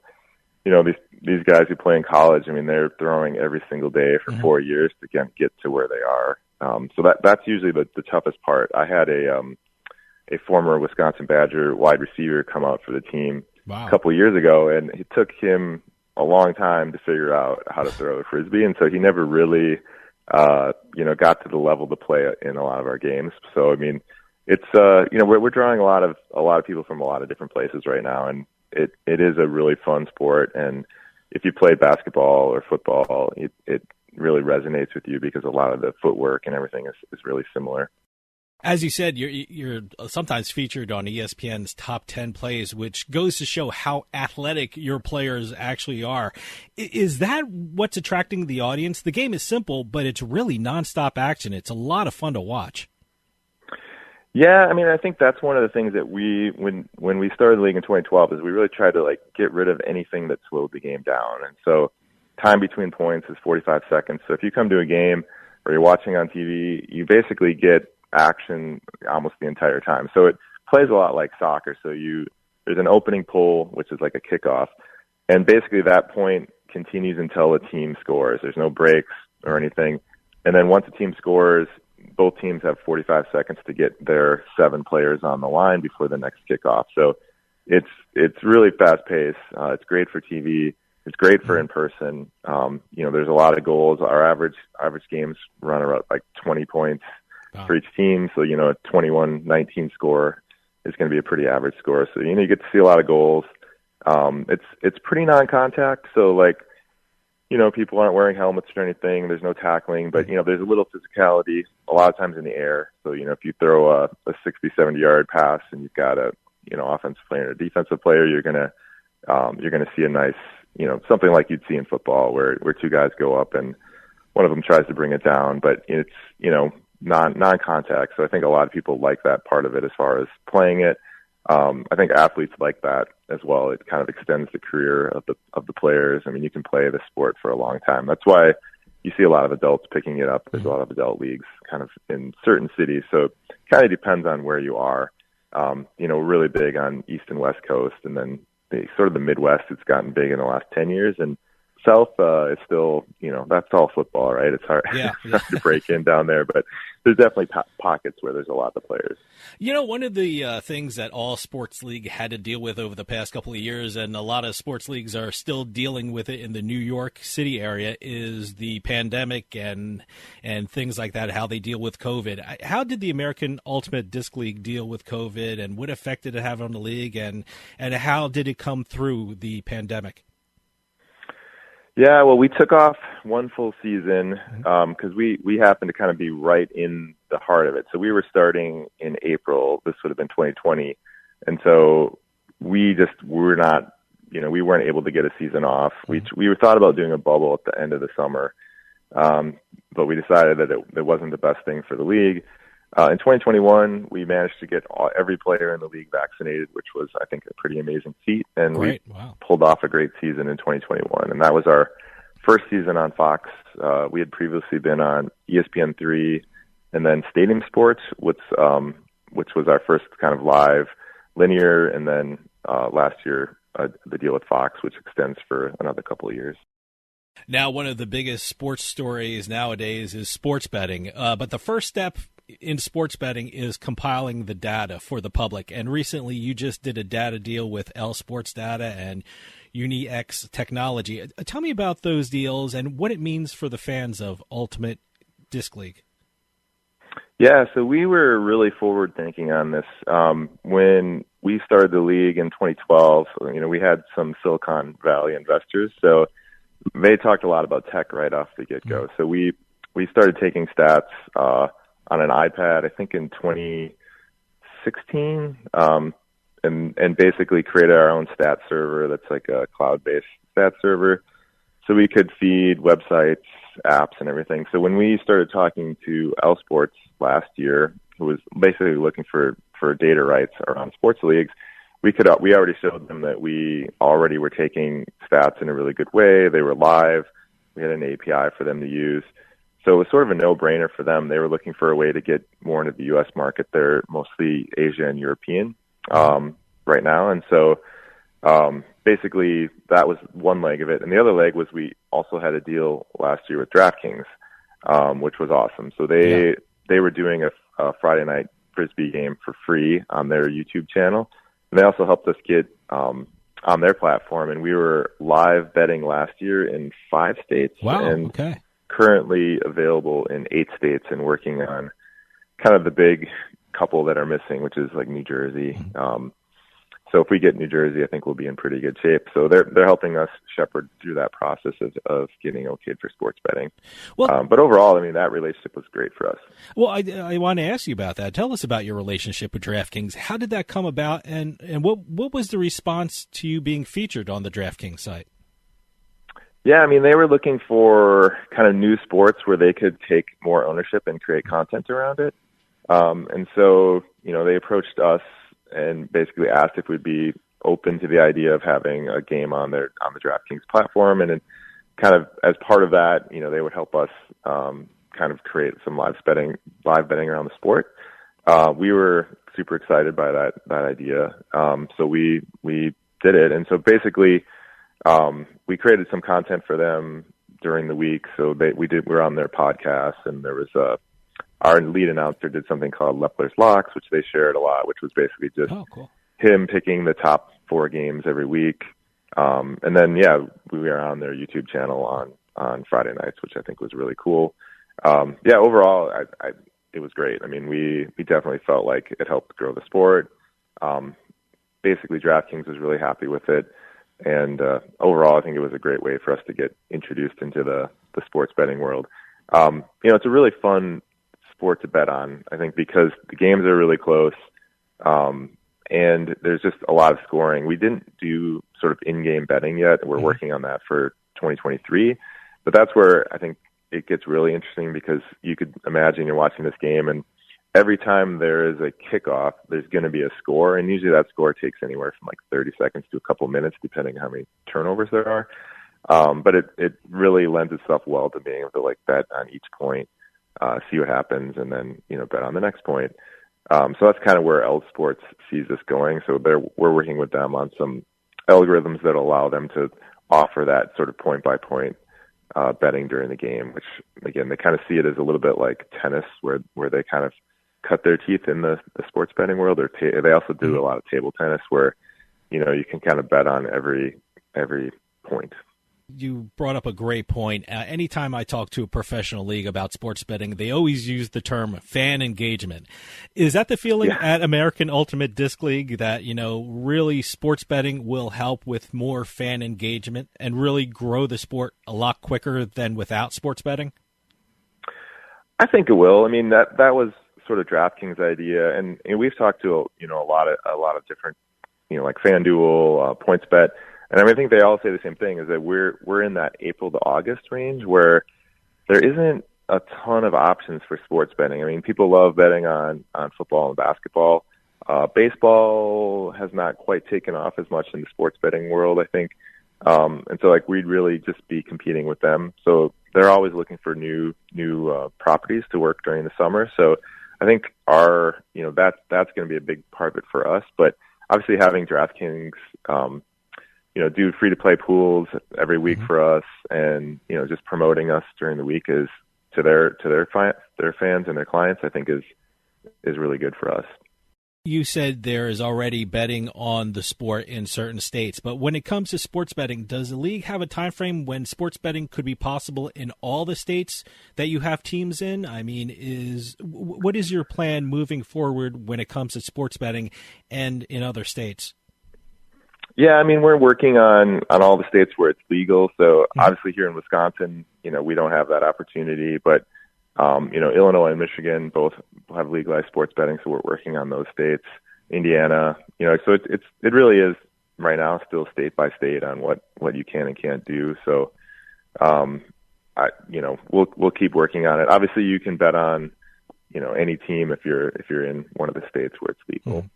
these guys who play in college, I mean, they're throwing every single day for 4 years to get to where they are. So that's usually the toughest part. I had a former Wisconsin Badger wide receiver come out for the team a couple of years ago, and it took him a long time to figure out how to throw a Frisbee, and so he never really, got to the level to play in a lot of our games. So, I mean, it's, we're drawing a lot of people from a lot of different places right now, and it is a really fun sport. And if you play basketball or football, it really resonates with you because a lot of the footwork and everything is really similar. As you said, you're sometimes featured on ESPN's top 10 plays, which goes to show how athletic your players actually are. Is that what's attracting the audience? The game is simple, but it's really nonstop action. It's a lot of fun to watch. Yeah, I mean, I think that's one of the things that when we started the league in 2012, is we really tried to like get rid of anything that slowed the game down. And so time between points is 45 seconds. So if you come to a game or you're watching on TV, you basically get action almost the entire time. So it plays a lot like soccer. So there's an opening pull, which is like a kickoff, and basically that point continues until a team scores. There's no breaks or anything. And then once a team scores, both teams have 45 seconds to get their 7 players on the line before the next kickoff. So it's really fast paced. It's great for TV. It's great for in person. There's a lot of goals. Our average games run around like 20 points for each team. So, a 21-19 score is going to be a pretty average score. So, you get to see a lot of goals. It's pretty non-contact. So, people aren't wearing helmets or anything. There's no tackling, but, there's a little physicality a lot of times in the air. So, if you throw a 60, 70-yard pass and you've got a, offensive player and a defensive player, you're going to see a nice, something like you'd see in football where 2 guys go up and one of them tries to bring it down, but it's, non-contact. So I think a lot of people like that part of it as far as playing it. I think athletes like that as well. It kind of extends the career of the players. I mean, you can play the sport for a long time. That's why you see a lot of adults picking it up. There's a lot of adult leagues kind of in certain cities. So it kind of depends on where you are. Really big on East and West Coast, and then sort of the Midwest, it's gotten big in the last 10 years. And South is still, that's all football, right? It's hard, hard to break in down there, but there's definitely pockets where there's a lot of players. One of the things that all sports league had to deal with over the past couple of years, and a lot of sports leagues are still dealing with it in the New York City area, is the pandemic and things like that, how they deal with COVID. How did the American Ultimate Disc League deal with COVID, and what effect did it have on the league, and how did it come through the pandemic? Yeah, well, we took off one full season because we happened to kind of be right in the heart of it. So we were starting in April. This would have been 2020. And so we weren't able to get a season off. We thought about doing a bubble at the end of the summer, but we decided that it wasn't the best thing for the league. In 2021, we managed to get every player in the league vaccinated, which was, I think, a pretty amazing feat. And we pulled off a great season in 2021. And that was our first season on Fox. We had previously been on ESPN3 and then Stadium Sports, which was our first kind of live linear. And then last year, the deal with Fox, which extends for another couple of years. Now, one of the biggest sports stories nowadays is sports betting. But the first step in sports betting is compiling the data for the public. And recently you just did a data deal with L Sports Data and UniX Technology. Tell me about those deals and what it means for the fans of Ultimate Disc League. Yeah, so we were really forward thinking on this. When we started the league in 2012, we had some Silicon Valley investors. So they talked a lot about tech right off the get-go. So we started taking stats on an iPad, I think in 2016, and basically created our own stat server that's like a cloud-based stat server. So we could feed websites, apps, and everything. So when we started talking to L Sports last year, who was basically looking for data rights around sports leagues, we already showed them that we already were taking stats in a really good way. They were live. We had an API for them to use. So it was sort of a no-brainer for them. They were looking for a way to get more into the U.S. market. They're mostly Asia and European right now. And so basically that was one leg of it. And the other leg was we also had a deal last year with DraftKings, which was awesome. So they were doing a Friday night Frisbee game for free on their YouTube channel. And they also helped us get on their platform. And we were live betting last year in 5 states. Wow, and okay. Currently available in 8 states and working on kind of the big couple that are missing, which is like New Jersey. So So if we get New Jersey, I think we'll be in pretty good shape. So they're helping us shepherd through that process of getting okayed for sports betting. Well, but overall, I mean, that relationship was great for us. Well, I want to ask you about that. Tell us about your relationship with DraftKings. How did that come about, and what was the response to you being featured on the DraftKings site? Yeah, I mean, they were looking for kind of new sports where they could take more ownership and create content around it. And so, they approached us and basically asked if we'd be open to the idea of having a game on the DraftKings platform. And then kind of as part of that, they would help us kind of create some live betting around the sport. We were super excited by that idea. So we did it. And so basically, we created some content for them during the week. So we were on their podcast, and there was our lead announcer did something called Lepler's Locks, which they shared a lot, which was basically just him picking the top 4 games every week. And then, we were on their YouTube channel on Friday nights, which I think was really cool. Overall, it was great. I mean, we definitely felt like it helped grow the sport. Basically, DraftKings was really happy with it. And overall, I think it was a great way for us to get introduced into the sports betting world. It's a really fun sport to bet on, I think, because the games are really close, and there's just a lot of scoring. We didn't do sort of in-game betting yet. We're working on that for 2023, but that's where I think it gets really interesting, because you could imagine you're watching this game, and every time there is a kickoff, there's going to be a score, and usually that score takes anywhere from like 30 seconds to a couple minutes, depending on how many turnovers there are. But it really lends itself well to being able to like bet on each point, see what happens, and then bet on the next point. So that's kind of where Eld Sports sees this going. So we're working with them on some algorithms that allow them to offer that sort of point by point betting during the game, which again they kind of see it as a little bit like tennis, where they kind of cut their teeth in the sports betting world. They also do a lot of table tennis, where you can kind of bet on every point. You brought up a great point. Anytime I talk to a professional league about sports betting, they always use the term fan engagement. Is that the feeling at American Ultimate Disc League, that, really sports betting will help with more fan engagement and really grow the sport a lot quicker than without sports betting? I think it will. I mean, that was sort of DraftKings' idea, and we've talked to a lot of different, like FanDuel, PointsBet. And I think they all say the same thing, is that we're in that April to August range where there isn't a ton of options for sports betting. I mean, people love betting on football and basketball. Baseball has not quite taken off as much in the sports betting world, I think. And so we'd really just be competing with them. So they're always looking for new properties to work during the summer. So I think that's going to be a big part of it for us. But obviously having DraftKings, do free-to-play pools every week for us, and just promoting us during the week is to their fans and their clients, I think is really good for us. You said there is already betting on the sport in certain states, but when it comes to sports betting, does the league have a time frame when sports betting could be possible in all the states that you have teams in? I mean, what is your plan moving forward when it comes to sports betting and in other states? Yeah, I mean, we're working on all the states where it's legal. So obviously here in Wisconsin, we don't have that opportunity, but Illinois and Michigan both have legalized sports betting, so we're working on those states. Indiana, so it really is right now still state by state on what you can and can't do. So, we'll keep working on it. Obviously, you can bet on any team if you're in one of the states where it's legal.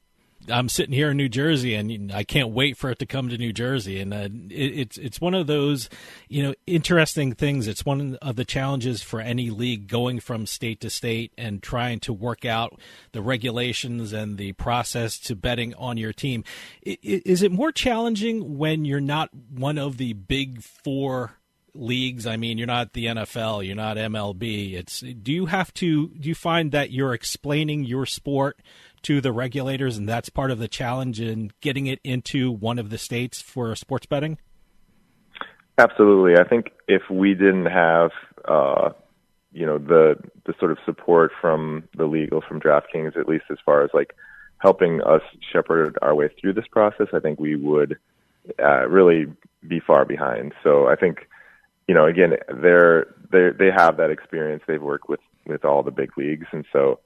I'm sitting here in New Jersey, and I can't wait for it to come to New Jersey. And it's one of those, interesting things. It's one of the challenges for any league going from state to state and trying to work out the regulations and the process to betting on your team. Is it more challenging when you're not one of the big four leagues? I mean, you're not the NFL, you're not MLB. Do you find that you're explaining your sport to the regulators, and that's part of the challenge in getting it into one of the states for sports betting? Absolutely. I think if we didn't have, the sort of support from the legal, from DraftKings, at least as far as helping us shepherd our way through this process, I think we would really be far behind. So I think, again, they have that experience. They've worked with all the big leagues. And so,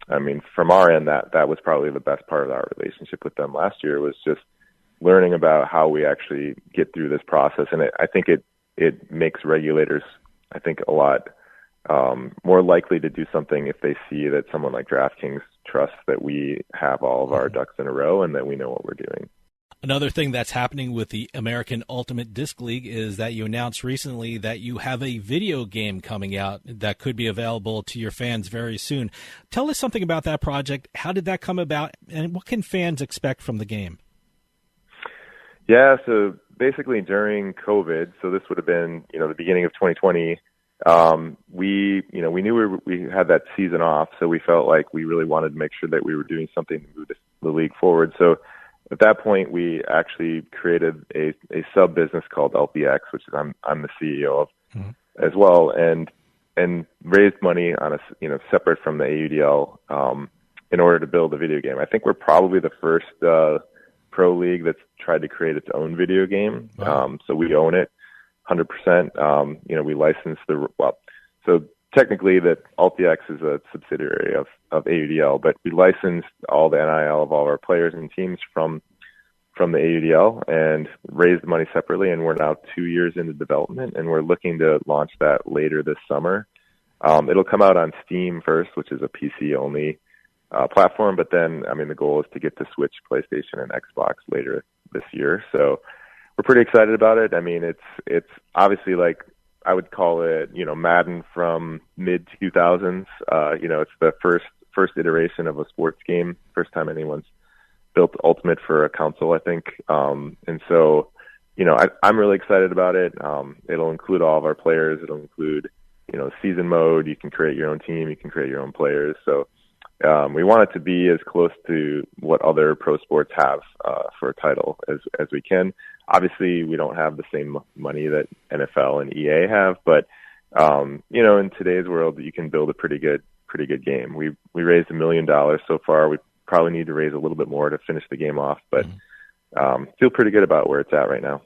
I mean, from our end, that was probably the best part of our relationship with them last year, was just learning about how we actually get through this process. And I think it makes regulators, I think, a lot more likely to do something if they see that someone like DraftKings trusts that we have all of our ducks in a row and that we know what we're doing. Another thing that's happening with the American Ultimate Disc League is that you announced recently that you have a video game coming out that could be available to your fans very soon. Tell us something about that project. How did that come about, and what can fans expect from the game? Yeah, so basically during COVID, so this would have been, the beginning of 2020, we knew we had that season off, so we felt like we really wanted to make sure that we were doing something to move the league forward. So at that point, we actually created a sub business called LPX, which is I'm the CEO of as well, and raised money on separate from the AUDL in order to build a video game. I think we're probably the first pro league that's tried to create its own video game. Wow. So we own it 100%. We license so technically that LPX is a subsidiary of AUDL, but we licensed all the NIL of all our players and teams from the AUDL and raised the money separately. And we're now 2 years into development, and we're looking to launch that later this summer. It'll come out on Steam first, which is a PC only platform. But then, the goal is to get to Switch, PlayStation, and Xbox later this year. So we're pretty excited about it. It's obviously like, I would call it, Madden from mid 2000s. It's the first iteration of a sports game. First time anyone's built Ultimate for a console, I think. And so, I'm really excited about it. It'll include all of our players. It'll include, season mode. You can create your own team. You can create your own players. So, we want it to be as close to what other pro sports have for a title as we can. Obviously, we don't have the same money that NFL and EA have, but in today's world, you can build a pretty good game. We raised $1 million so far. We probably need to raise a little bit more to finish the game off, but feel pretty good about where it's at right now.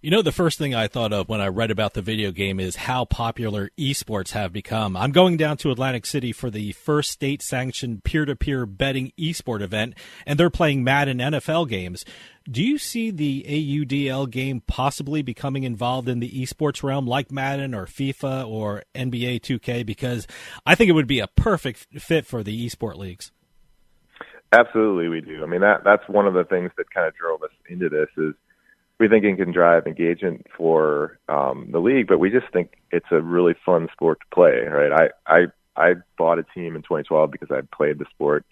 The first thing I thought of when I read about the video game is how popular esports have become. I'm going down to Atlantic City for the first state-sanctioned peer-to-peer betting esport event, and they're playing Madden NFL games. Do you see the AUDL game possibly becoming involved in the esports realm like Madden or FIFA or NBA 2K? Because I think it would be a perfect fit for the esport leagues. Absolutely, we do. That's one of the things that kind of drove us into this is we think it can drive engagement for the league, but we just think it's a really fun sport to play, right? I bought a team in 2012 because I played the sport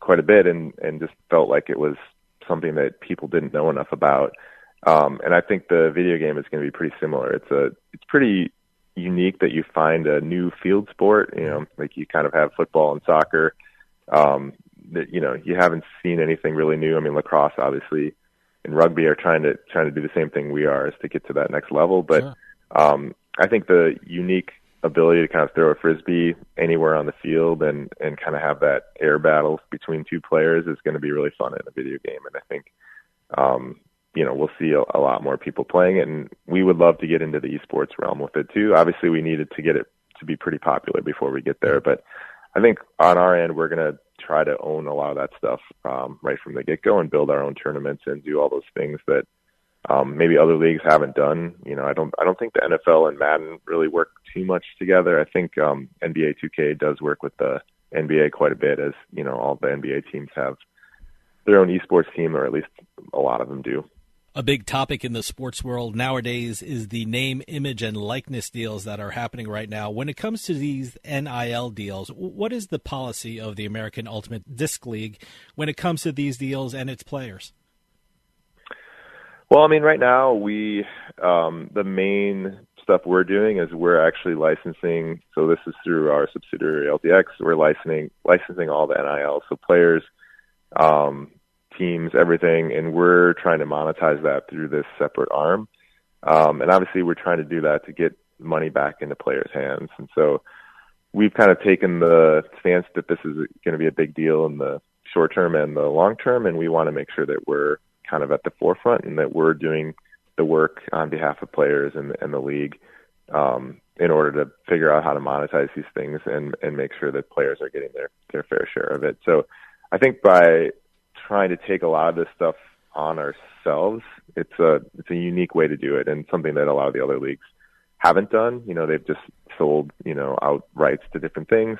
quite a bit and just felt like it was something that people didn't know enough about. And I think the video game is going to be pretty similar. It's pretty unique that you find a new field sport, like you kind of have football and soccer, that, you haven't seen anything really new. Lacrosse, obviously, and rugby are trying to do the same thing we are, is to get to that next level. But sure. I think the unique ability to kind of throw a Frisbee anywhere on the field and kind of have that air battle between two players is going to be really fun in a video game. And I think, we'll see a lot more people playing it, and we would love to get into the esports realm with it too. Obviously, we needed to get it to be pretty popular before we get there, but I think on our end, we're going to try to own a lot of that stuff right from the get-go and build our own tournaments and do all those things that maybe other leagues haven't done. I don't think the NFL and Madden really work too much together. I think NBA 2K does work with the NBA quite a bit, as all the NBA teams have their own esports team, or at least a lot of them do. A big topic in the sports world nowadays is the name, image, and likeness deals that are happening right now. When it comes to these NIL deals, what is the policy of the American Ultimate Disc League when it comes to these deals and its players? Well, right now the main stuff we're doing is we're actually licensing. So this is through our subsidiary LPX. We're licensing all the NIL, so players, teams, everything, and we're trying to monetize that through this separate arm. And obviously we're trying to do that to get money back into players' hands. And so we've kind of taken the stance that this is going to be a big deal in the short term and the long term, and we want to make sure that we're kind of at the forefront and that we're doing the work on behalf of players and the league in order to figure out how to monetize these things and make sure that players are getting their fair share of it. So I think by trying to take a lot of this stuff on ourselves, it's a unique way to do it, and something that a lot of the other leagues haven't done. They've just sold, out rights to different things.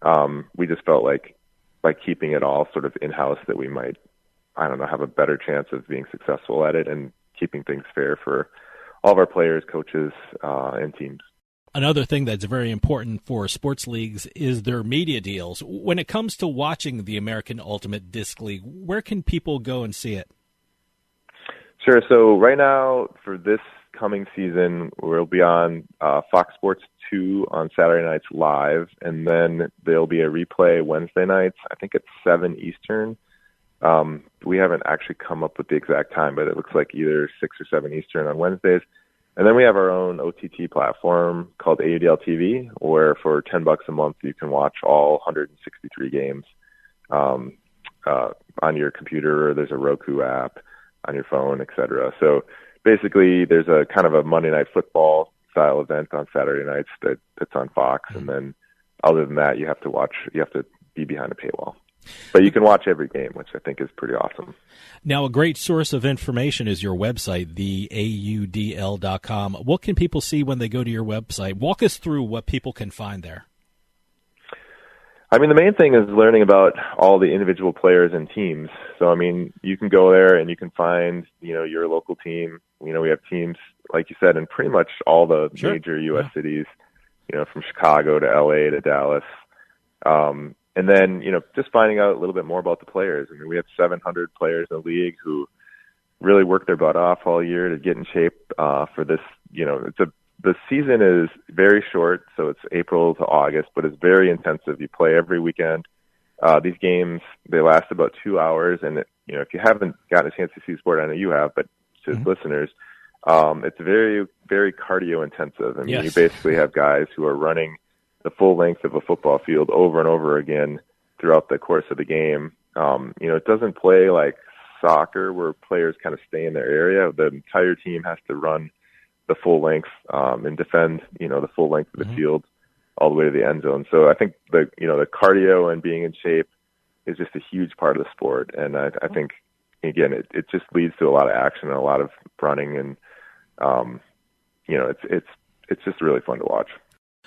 Mm-hmm. We just felt like by keeping it all sort of in-house that we might, have a better chance of being successful at it and keeping things fair for all of our players, coaches, and teams. Another thing that's very important for sports leagues is their media deals. When it comes to watching the American Ultimate Disc League, where can people go and see it? Sure. So right now, for this coming season, we'll be on Fox Sports 2 on Saturday nights live, and then there'll be a replay Wednesday nights, I think at 7 Eastern. We haven't actually come up with the exact time, but it looks like either 6 or 7 Eastern on Wednesdays. And then we have our own OTT platform called AUDL TV, where for $10 a month you can watch all 163 games on your computer. There's a Roku app on your phone, etc. So basically, there's a kind of a Monday Night Football style event on Saturday nights that's on Fox, and then other than that, you have to be behind a paywall. But you can watch every game, which I think is pretty awesome. Now, a great source of information is your website, the AUDL.com. What can people see when they go to your website? Walk us through what people can find there. The main thing is learning about all the individual players and teams. So, you can go there and you can find, your local team. We have teams, like you said, in pretty much all the major U.S. cities, from Chicago to L.A. to Dallas. And then, just finding out a little bit more about the players. We have 700 players in the league who really work their butt off all year to get in shape for this. The season is very short, so it's April to August, but it's very intensive. You play every weekend. These games, they last about 2 hours, and if you haven't gotten a chance to see the sport, I know you have, but to listeners, it's very, very cardio intensive. Yes. You basically have guys who are running the full length of a football field over and over again throughout the course of the game. It doesn't play like soccer where players kind of stay in their area. The entire team has to run the full length and defend, the full length of the field all the way to the end zone. So I think the cardio and being in shape is just a huge part of the sport. And I think, again, it just leads to a lot of action and a lot of running. And, it's just really fun to watch.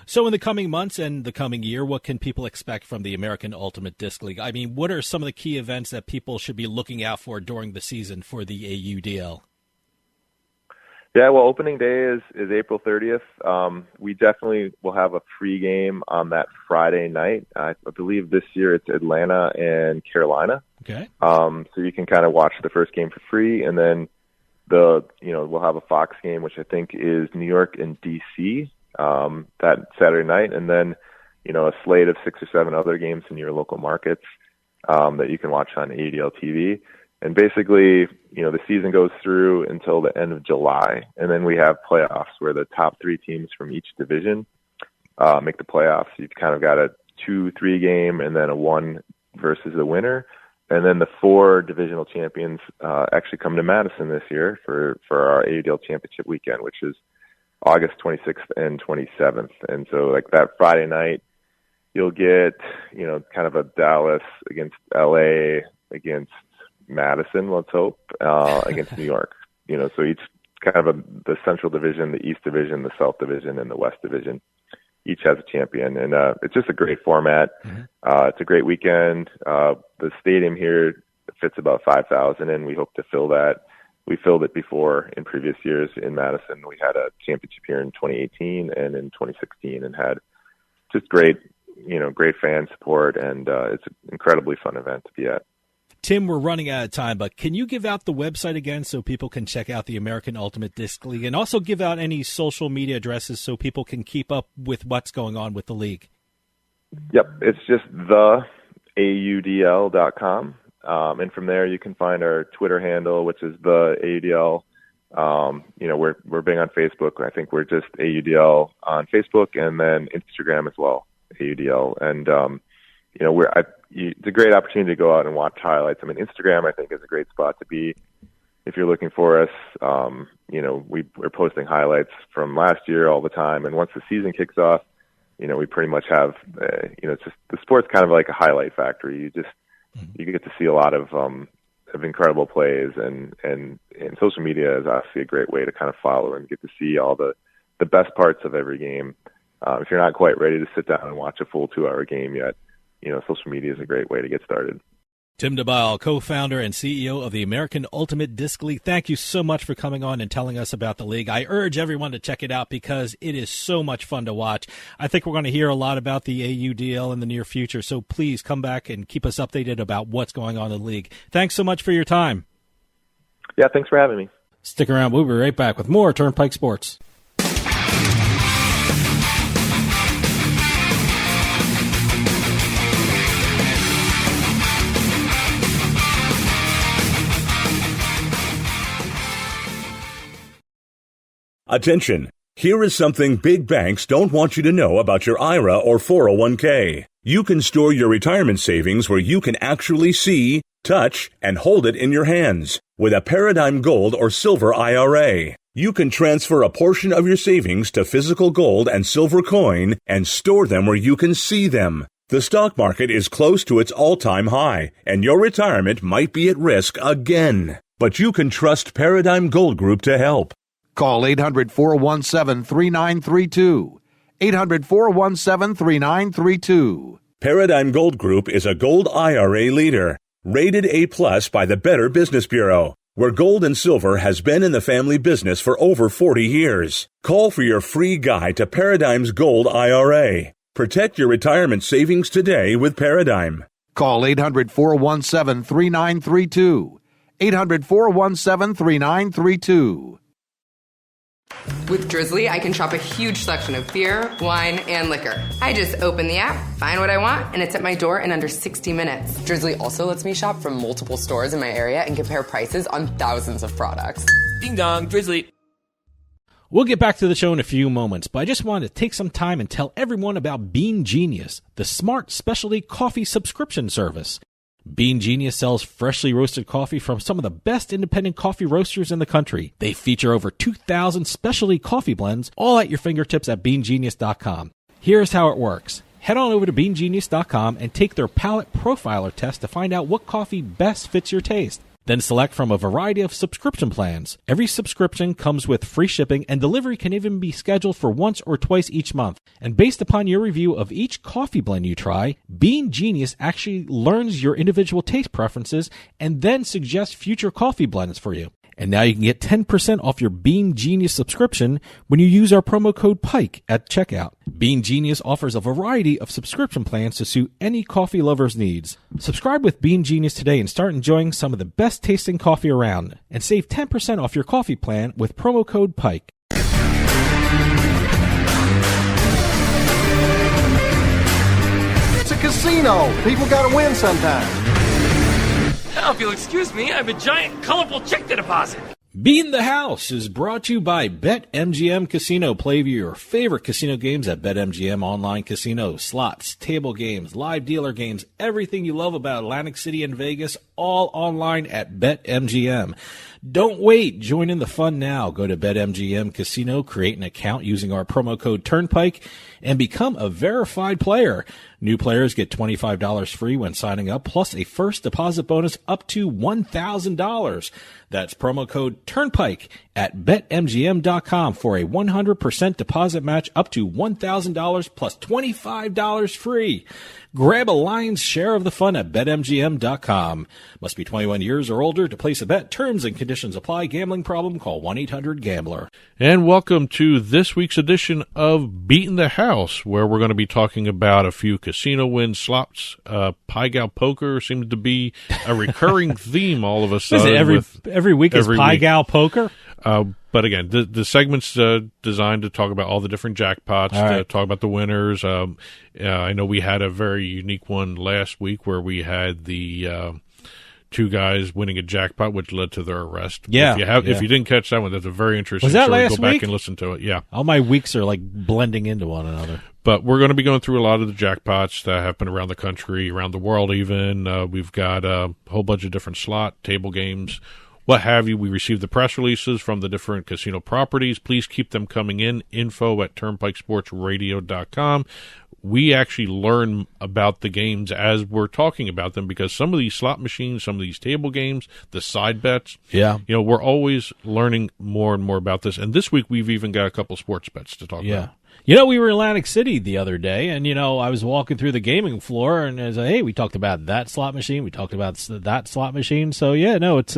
So in the coming months and the coming year, what can people expect from the American Ultimate Disc League? What are some of the key events that people should be looking out for during the season for the AUDL? Yeah, well, opening day is April 30th. We definitely will have a pregame on that Friday night. I believe this year it's Atlanta and Carolina. Okay. So you can kind of watch the first game for free, and then we'll have a Fox game, which I think is New York and DC that Saturday night, and then a slate of 6 or 7 other games in your local markets that you can watch on AUDL TV. And basically, the season goes through until the end of July, and then we have playoffs where the top 3 teams from each division make the playoffs. You've kind of got a 2-3 game and then a 1 versus the winner. And then the 4 divisional champions actually come to Madison this year for our AUDL championship weekend, which is August 26th and 27th. And so like that Friday night, you'll get, kind of a Dallas against LA against Madison, let's hope, against New York. So each kind of the Central Division, the East Division, the South Division, and the West Division, each has a champion. And it's just a great format. It's a great weekend. The stadium here fits about 5,000, and we hope to fill that. We filled it before in previous years in Madison. We had a championship here in 2018 and in 2016 and had just great fan support, and it's an incredibly fun event to be at. Tim, we're running out of time, but can you give out the website again so people can check out the American Ultimate Disc League, and also give out any social media addresses so people can keep up with what's going on with the league? Yep, it's just theaudl.com. And from there, you can find our Twitter handle, which is the AUDL. We're big on Facebook. I think we're just AUDL on Facebook, and then Instagram as well, AUDL. And it's a great opportunity to go out and watch highlights. I mean, Instagram, I think, is a great spot to be if you're looking for us. We're posting highlights from last year all the time, and once the season kicks off, we pretty much have, it's just the sport's kind of like a highlight factory. You get to see a lot of incredible plays, and social media is obviously a great way to kind of follow and get to see all the best parts of every game. If you're not quite ready to sit down and watch a full 2-hour game yet, social media is a great way to get started. Tim Debyl, co-founder and CEO of the American Ultimate Disc League. Thank you so much for coming on and telling us about the league. I urge everyone to check it out because it is so much fun to watch. I think we're going to hear a lot about the AUDL in the near future, so please come back and keep us updated about what's going on in the league. Thanks so much for your time. Yeah, thanks for having me. Stick around. We'll be right back with more Turnpike Sports. Attention! Here is something big banks don't want you to know about your IRA or 401k. You can store your retirement savings where you can actually see, touch, and hold it in your hands. With a Paradigm Gold or Silver IRA, you can transfer a portion of your savings to physical gold and silver coin and store them where you can see them. The stock market is close to its all-time high, and your retirement might be at risk again. But you can trust Paradigm Gold Group to help. Call 800-417-3932. 800-417-3932. Paradigm Gold Group is a gold IRA leader, rated A+ by the Better Business Bureau, where gold and silver has been in the family business for over 40 years. Call for your free guide to Paradigm's Gold IRA. Protect your retirement savings today with Paradigm. Call 800-417-3932. 800-417-3932. With Drizzly, I can shop a huge selection of beer, wine, and liquor. I just open the app, find what I want, and it's at my door in under 60 minutes. Drizzly also lets me shop from multiple stores in my area and compare prices on thousands of products. Ding dong, Drizzly. We'll get back to the show in a few moments, but I just wanted to take some time and tell everyone about Bean Genius, the smart specialty coffee subscription service. Bean Genius sells freshly roasted coffee from some of the best independent coffee roasters in the country. They feature over 2,000 specialty coffee blends, all at your fingertips at beangenius.com. Here's how it works. Head on over to beangenius.com and take their palate profiler test to find out what coffee best fits your taste. Then select from a variety of subscription plans. Every subscription comes with free shipping, and delivery can even be scheduled for once or twice each month. And based upon your review of each coffee blend you try, Bean Genius actually learns your individual taste preferences and then suggests future coffee blends for you. And now you can get 10% off your Bean Genius subscription when you use our promo code PIKE at checkout. Bean Genius offers a variety of subscription plans to suit any coffee lover's needs. Subscribe with Bean Genius today and start enjoying some of the best tasting coffee around. And save 10% off your coffee plan with promo code PIKE. It's a casino. People gotta win sometimes. Now, if you'll excuse me, I have a giant, colorful check to deposit. Beatin the House is brought to you by BetMGM Casino. Play your favorite casino games at BetMGM Online Casino. Slots, table games, live dealer games, everything you love about Atlantic City and Vegas, all online at BetMGM. Don't wait. Join in the fun now. Go to BetMGM Casino, create an account using our promo code Turnpike, and become a verified player. New players get $25 free when signing up, plus a first deposit bonus up to $1,000. That's promo code Turnpike at BetMGM.com for a 100% deposit match up to $1,000 plus $25 free. Grab a lion's share of the fun at BetMGM.com. Must be 21 years or older to place a bet. Terms and conditions apply. Gambling problem? Call 1-800-GAMBLER. And welcome to this week's edition of Beatin the House, where we're going to be talking about a few casino wins, slots, Pai Gow poker seems to be a recurring theme all of a sudden. Every week is Pai Gow poker? But again, the segment's designed to talk about all the different jackpots, to talk about the winners. I know we had a very unique one last week where we had the two guys winning a jackpot, which led to their arrest. Yeah. If you didn't catch that one, that's a very interesting Was that story. last Go back week? and listen to it. Yeah. All my weeks are like blending into one another. But we're going to be going through a lot of the jackpots that happen around the country, around the world even. We've got a whole bunch of different slot, table games, what have you. We received the press releases from the different casino properties. Please keep them coming in. info@turnpikesportsradio.com. We actually learn about the games as we're talking about them, because some of these slot machines, some of these table games, the side bets, we're always learning more and more about this. And this week we've even got a couple sports bets to talk about. We were in Atlantic City the other day, and, I was walking through the gaming floor, and I was like, hey, we talked about that slot machine. We talked about that slot machine. So, it's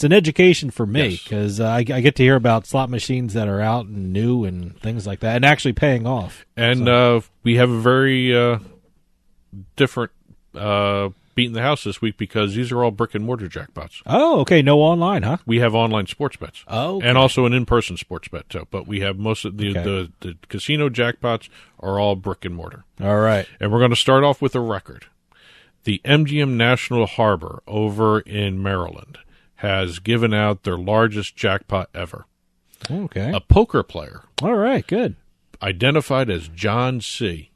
an education for me, because I get to hear about slot machines that are out and new and things like that, and actually paying off. And we have a very different Beatin the House this week, because these are all brick-and-mortar jackpots. Oh, okay. No online, huh? We have online sports bets. Oh, okay. And also an in-person sports bet, too. But we have most of the casino jackpots are all brick-and-mortar. All right. And we're going to start off with a record. The MGM National Harbor over in Maryland has given out their largest jackpot ever. Okay. A poker player. All right, good. Identified as John C.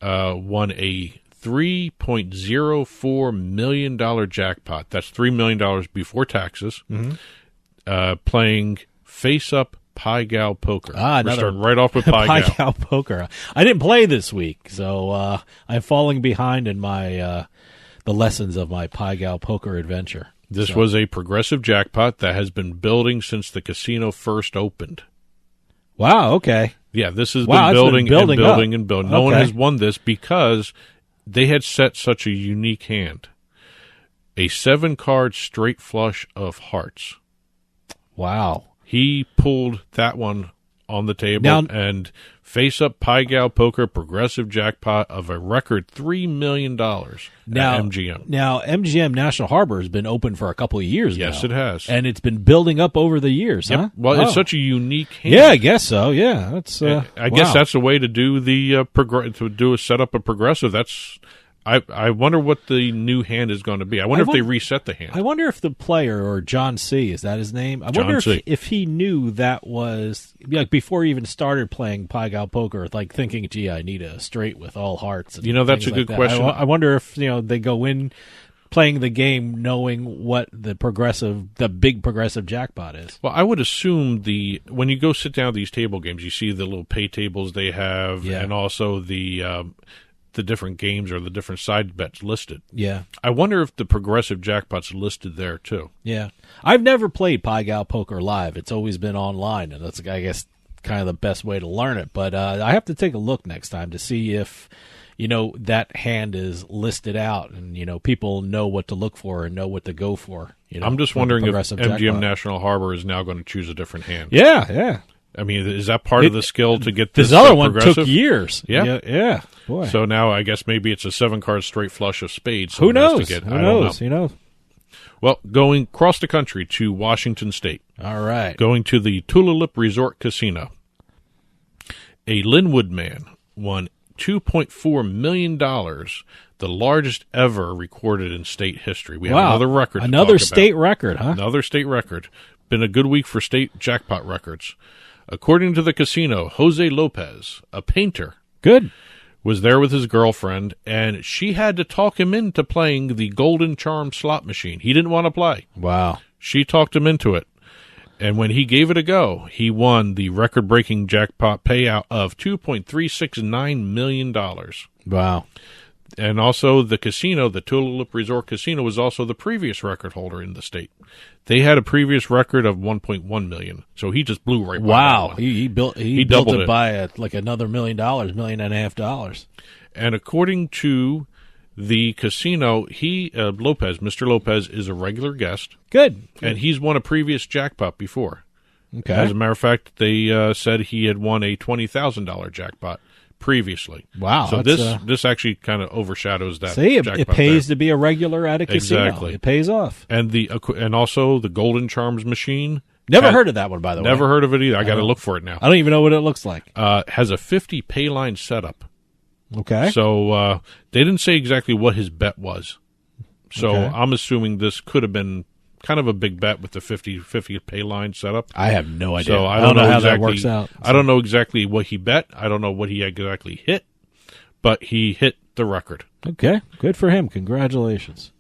Won a $3.04 million jackpot. That's $3 million before taxes. Mm-hmm. Playing face-up Pai Gow poker. We're starting right off with Pai Gow poker. I didn't play this week, so I'm falling behind in my the lessons of my Pai Gow poker adventure. This was a progressive jackpot that has been building since the casino first opened. Wow, okay. Yeah, this has been building and building up. and building. No one has won this because they had set such a unique hand. A 7-card straight flush of hearts. Wow. He pulled that one on the table, and face-up Pai Gow poker progressive jackpot of a record $3 million at MGM. Now, MGM National Harbor has been open for a couple of years now. Yes, it has. And it's been building up over the years, huh? Well, it's such a unique hand. Yeah, I guess so, yeah. That's, I guess that's the way to do the to do a setup of progressive. That's... I wonder what the new hand is going to be. I wonder if they reset the hand. I wonder if the player, or John C., is that his name? I wonder if he knew that was, like, before he even started playing Pai Gow poker, like thinking, gee, I need a straight with all hearts. And that's a good question. I wonder if, they go in playing the game knowing what the big progressive jackpot is. Well, I would assume when you go sit down at these table games, you see the little pay tables they have, and also the different games or the different side bets listed. Yeah. I wonder if the progressive jackpot's listed there, too. Yeah. I've never played Pai Gow poker live. It's always been online, and that's, I guess, kind of the best way to learn it. But I have to take a look next time to see if, that hand is listed out and, people know what to look for and know what to go for. I'm just wondering if MGM jackpot. National Harbor is now going to choose a different hand. Yeah. I mean, is that part of the skill to get this other one progressive? took years. Yeah. Boy. So now I guess maybe it's a 7-card straight flush of spades. Who knows? Who knows? Well, going across the country to Washington State. All right. Going to the Tulalip Resort Casino. A Linwood man won $2.4 million, the largest ever recorded in state history. We have another record. Another state record, huh? Another state record. Been a good week for state jackpot records. According to the casino, Jose Lopez, a painter, was there with his girlfriend, and she had to talk him into playing the Golden Charm slot machine. He didn't want to play. Wow. She talked him into it. And when he gave it a go, he won the record-breaking jackpot payout of $2.369 million. Wow. And also the casino, the Tulalip Resort Casino, was also the previous record holder in the state. They had a previous record of $1.1 million, so he just blew right by that one. He built it by another $1 million, $1.5 million. And according to the casino, Mr. Lopez is a regular guest. Good. And he's won a previous jackpot before. Okay. As a matter of fact, they said he had won a $20,000 jackpot previously. Wow. So this actually kind of overshadows that. See, it pays to be a regular at a casino. Exactly. It pays off. And also the Golden Charms machine. Never heard of that one, by the way. Never heard of it either. I got to look for it now. I don't even know what it looks like. Has a 50 pay line setup. Okay. So they didn't say exactly what his bet was. So Okay. I'm assuming this could have been kind of a big bet with the 50-50 pay line setup. I have no idea. So I don't know how exactly, that works out. I don't know exactly what he bet. I don't know what he exactly hit, but he hit the record. Okay, good for him. Congratulations.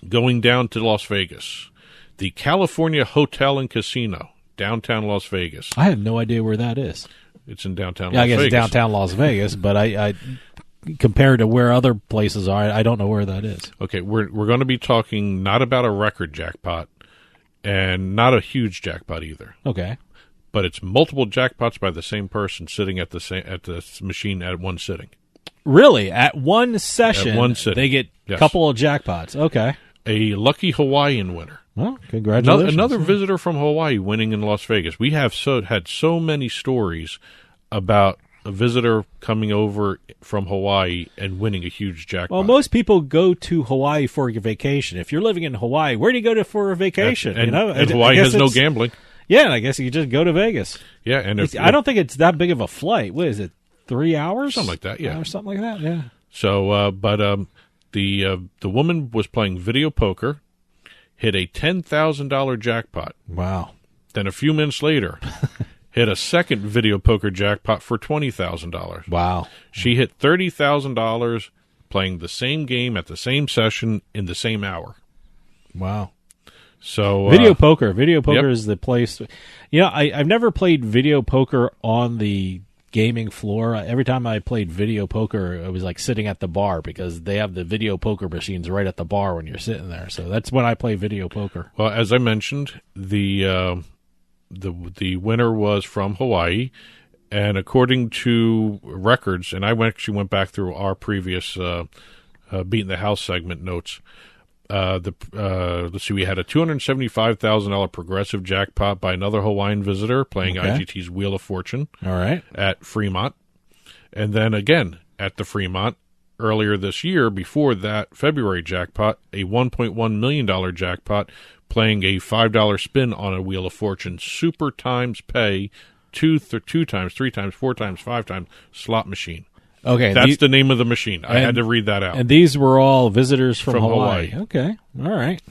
Going down to Las Vegas, the California Hotel and Casino, downtown Las Vegas. I have no idea where that is. It's in downtown Yeah, Las I guess Vegas. downtown Las Vegas, but I compared to where other places are, I don't know where that is. Okay, we're going to be talking not about a record jackpot and not a huge jackpot either. Okay. But it's multiple jackpots by the same person sitting at the machine at one sitting. Really? At one session, At one sitting. they get a Yes. couple of jackpots. Okay. A lucky Hawaiian winner. Well, congratulations. Another visitor from Hawaii winning in Las Vegas. We have had so many stories about a visitor coming over from Hawaii and winning a huge jackpot. Well, most people go to Hawaii for a vacation. If you're living in Hawaii, where do you go to for a vacation? And I Hawaii guess has no it's- gambling. Yeah, and I guess you just go to Vegas. Yeah, and I don't think it's that big of a flight. What is it? 3 hours? Something like that, yeah. Or something like that, yeah. So, the woman was playing video poker, hit a $10,000 jackpot. Wow. Then a few minutes later, hit a second video poker jackpot for $20,000. Wow. She hit $30,000 playing the same game at the same session in the same hour. Wow. So Video poker. Video poker yep. is the place. You know, I've never played video poker on the gaming floor. Every time I played video poker, it was like sitting at the bar because they have the video poker machines right at the bar when you're sitting there. So that's when I play video poker. Well, as I mentioned, the winner was from Hawaii, and according to records, and I actually went back through our previous Beatin the House segment notes. Let's see, we had a $275,000 progressive jackpot by another Hawaiian visitor playing IGT's Wheel of Fortune. All right. At Fremont. And then again at the Fremont earlier this year, before that February jackpot, a $1.1 million jackpot playing a $5 spin on a Wheel of Fortune super times pay, two times, 3 times, 4 times, 5 times slot machine. Okay, that's the name of the machine. I had to read that out. And these were all visitors from Hawaii. Okay, all right.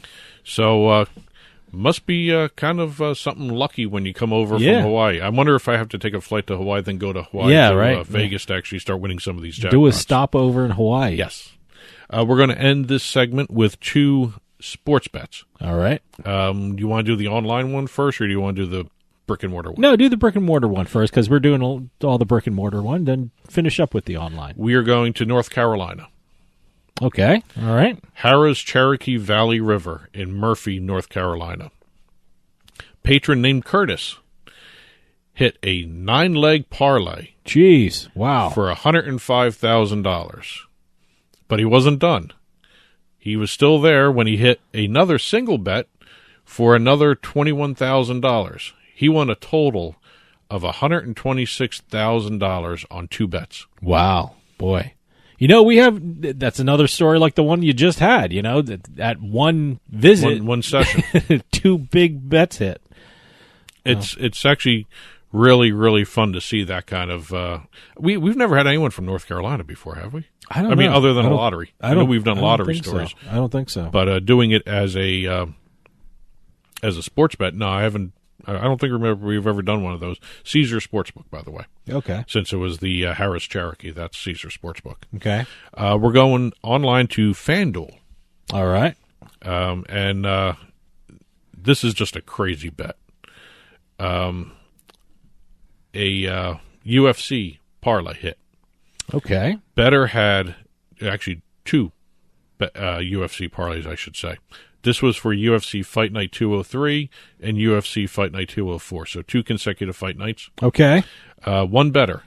So must be kind of something lucky when you come over from Hawaii. I wonder if I have to take a flight to Hawaii, then go to Hawaii to Vegas to actually start winning some of these jackpots. Do a stopover in Hawaii. Yes. We're going to end this segment with 2 sports bets. All right. Do you want to do the online one first, or do you want to do the brick-and-mortar one? No, do the brick-and-mortar one first, because we're doing all the brick-and-mortar one, then finish up with the online. We are going to North Carolina. Okay, all right. Harrah's Cherokee Valley River in Murphy, North Carolina. Patron named Curtis hit a 9-leg parlay. Jeez, wow. For $105,000. But he wasn't done. He was still there when he hit another single bet for another $21,000. He won a total of $126,000 on 2 bets. Wow, boy. You know, that's another story like the one you just had, you know, that one visit. One session. 2 big bets hit. It's actually really, really fun to see that kind of... we've never had anyone from North Carolina before, have we? I don't know. mean, other than a lottery. I know we've done lottery stories. So. I don't think so. But doing it as a sports bet, no, I haven't. I don't think we've ever done one of those. Caesar Sportsbook, by the way. Okay. Since it was the Harrah's Cherokee, that's Caesar Sportsbook. Okay. We're going online to FanDuel. All right. And this is just a crazy bet. A UFC parlay hit. Okay. Bettor had actually 2 UFC parlays, I should say. This was for UFC Fight Night 203 and UFC Fight Night 204, so 2 consecutive fight nights. Okay. One bettor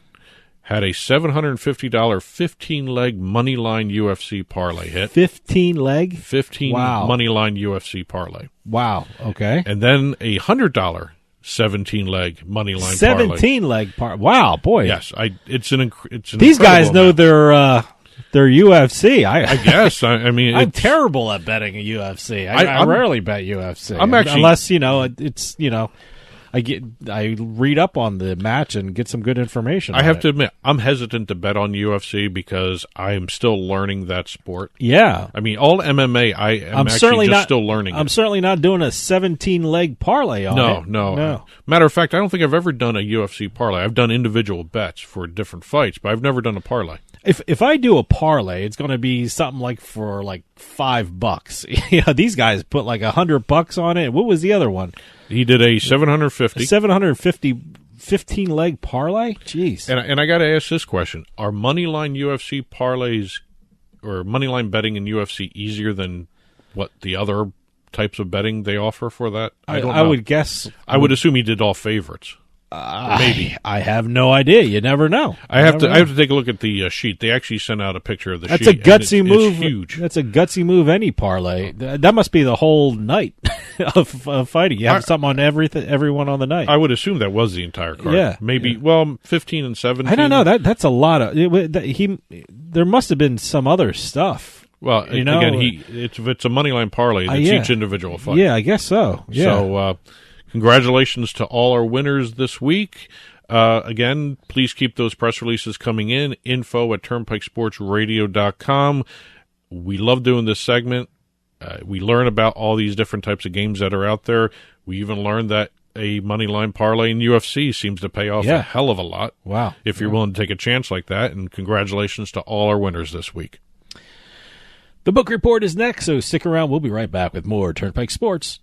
had a $750 15-leg moneyline UFC parlay hit. 15-leg? 15 moneyline UFC parlay. Wow, okay. And then a $100 17-leg moneyline parlay. 17-leg parlay. Wow, boy. Yes, it's an These guys know their UFC. I guess. I mean, I'm terrible at betting a UFC. I rarely bet UFC. I'm actually, unless it's I read up on the match and get some good information. I have to admit, I'm hesitant to bet on UFC because I am still learning that sport. Yeah. I mean, all MMA, I'm actually just still learning. I'm certainly not doing a 17-leg parlay on it. No. Matter of fact, I don't think I've ever done a UFC parlay. I've done individual bets for different fights, but I've never done a parlay. If I do a parlay, it's going to be something like for like $5. You know, these guys put like $100 on it. What was the other one? He did a 750. 15-leg parlay? Jeez. And I got to ask this question. Are moneyline UFC parlays or moneyline betting in UFC easier than what the other types of betting they offer for that? I don't know. I would guess. I would assume he did all favorites. Maybe. I have no idea. You never know. I have to take a look at the sheet. They actually sent out a picture of the sheet. That's a gutsy move. It's huge. That's a gutsy move. Any parlay. That must be the whole night of fighting. You have something on everyone on the night. I would assume that was the entire card. Yeah. Maybe. Well, 15 and 17. I don't know. That's a lot of. There must have been some other stuff. Well, again, if it's a moneyline parlay, it's each individual fight. Yeah, I guess so. Yeah. So, congratulations to all our winners this week. Again, please keep those press releases coming in. info@turnpikesportsradio.com. We love doing this segment. We learn about all these different types of games that are out there. We even learned that a moneyline parlay in UFC seems to pay off a hell of a lot. Wow. If you're willing to take a chance like that. And congratulations to all our winners this week. The book report is next, so stick around. We'll be right back with more Turnpike Sports.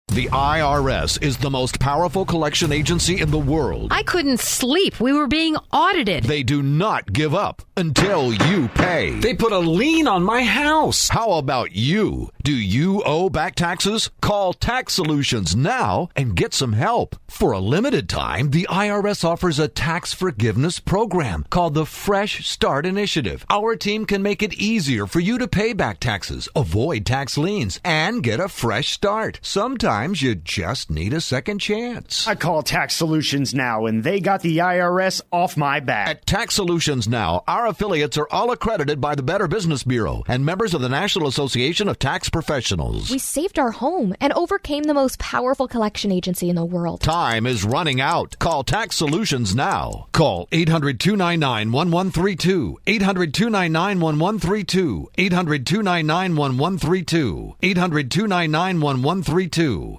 The IRS is the most powerful collection agency in the world. I couldn't sleep. We were being audited. They do not give up until you pay. They put a lien on my house. How about you? Do you owe back taxes? Call Tax Solutions now and get some help. For a limited time, the IRS offers a tax forgiveness program called the Fresh Start Initiative. Our team can make it easier for you to pay back taxes, avoid tax liens, and get a fresh start. Sometimes you just need a second chance. I call Tax Solutions now, and they got the IRS off my back. At Tax Solutions Now, our affiliates are all accredited by the Better Business Bureau and members of the National Association of Tax Professionals. We saved our home and overcame the most powerful collection agency in the world. Time is running out. Call Tax Solutions now. Call 800-299-1132. 800-299-1132. 800-299-1132. 800-299-1132.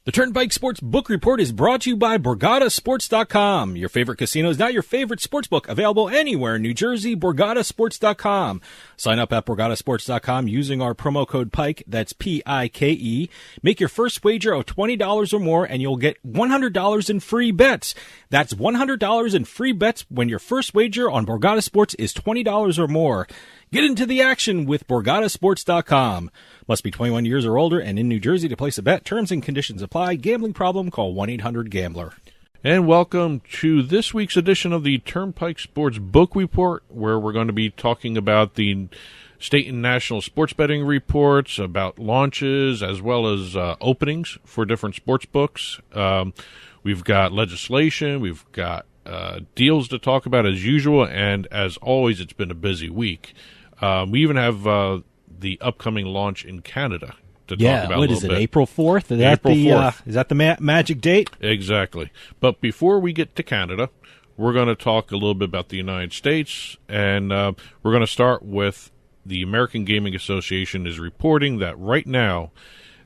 The Turnpike Sports Book Report is brought to you by BorgataSports.com. Your favorite casino is now your favorite sportsbook. Available anywhere in New Jersey, BorgataSports.com. Sign up at BorgataSports.com using our promo code PIKE, that's P-I-K-E. Make your first wager of $20 or more and you'll get $100 in free bets. That's $100 in free bets when your first wager on Borgata Sports is $20 or more. Get into the action with BorgataSports.com. Must be 21 years or older and in New Jersey to place a bet. Terms and conditions apply. Gambling problem? Call 1-800-GAMBLER. And welcome to this week's edition of the Turnpike Sports Book Report, where we're going to be talking about the state and national sports betting reports, about launches, as well as openings for different sports books. We've got legislation. We've got deals to talk about as usual. And as always, it's been a busy week. We even have the upcoming launch in Canada to talk about. What is it, April 4th? Is that the magic date? Exactly. But before we get to Canada, we're going to talk a little bit about the United States, and we're going to start with the American Gaming Association is reporting that right now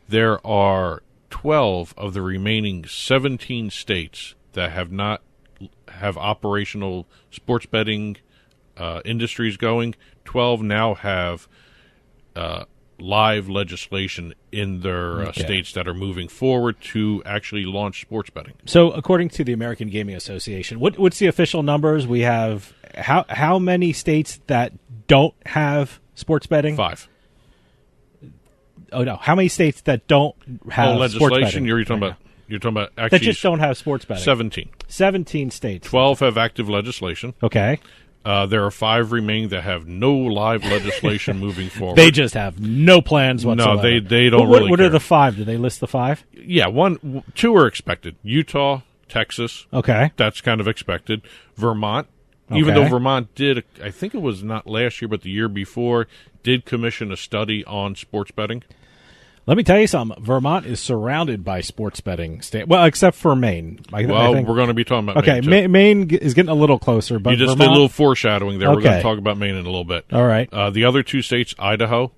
there are 12 of the remaining 17 states that have not have operational sports betting industries going. 12 now have live legislation in their states that are moving forward to actually launch sports betting. So, according to the American Gaming Association, what's the official numbers? We have how many states that don't have sports betting? 5. Oh no, how many states that don't have legislation? Sports betting? You're talking about actually that just don't have sports betting. 17. 17 states. 12 have active legislation. Okay. There are 5 remaining that have no live legislation moving forward. They just have no plans whatsoever. No, they don't really What care. are the 5? Did they list the 5? Yeah, 2 are expected. Utah, Texas. Okay. That's kind of expected. Vermont. Okay. Even though Vermont did, I think it was not last year, but the year before, did commission a study on sports betting. Let me tell you something. Vermont is surrounded by sports betting states. Well, except for Maine. I think. We're going to be talking about Maine. Okay, Maine is getting a little closer, but you just Vermont, did a little foreshadowing there. Okay. We're going to talk about Maine in a little bit. All right. The other 2 states, Idaho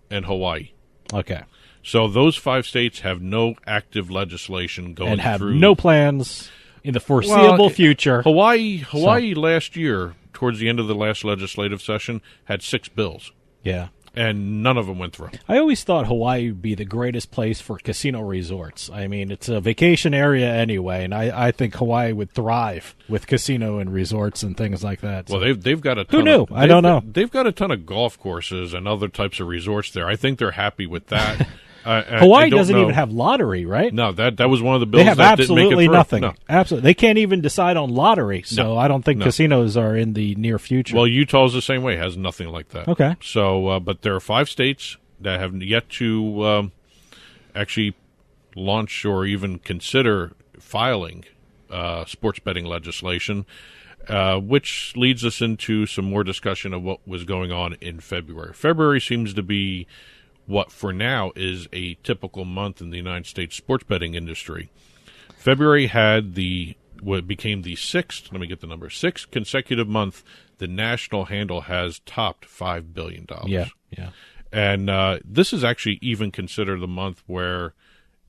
and Hawaii. Okay. So those 5 states have no active legislation going and have through. no plans in the foreseeable future. Hawaii last year, towards the end of the last legislative session, had 6 bills. Yeah. And none of them went through. I always thought Hawaii would be the greatest place for casino resorts. I mean, it's a vacation area anyway, and I think Hawaii would thrive with casino and resorts and things like that. So. Well, they've got a ton. Who knew? I don't know. They've got a ton of golf courses and other types of resorts there. I think they're happy with that. Hawaii doesn't even have lottery, right? No, that was one of the bills. They have that absolutely didn't make it nothing. No. Absolutely, they can't even decide on lottery. So I don't think casinos are in the near future. Well, Utah's the same way; has nothing like that. Okay. So, but there are 5 states that have yet to actually launch or even consider filing sports betting legislation, which leads us into some more discussion of what was going on in February. February seems to be what for now is a typical month in the United States sports betting industry. February had what became the 6th, let me get the number, 6th consecutive month the national handle has topped $5 billion. Yeah. And this is actually even considered the month where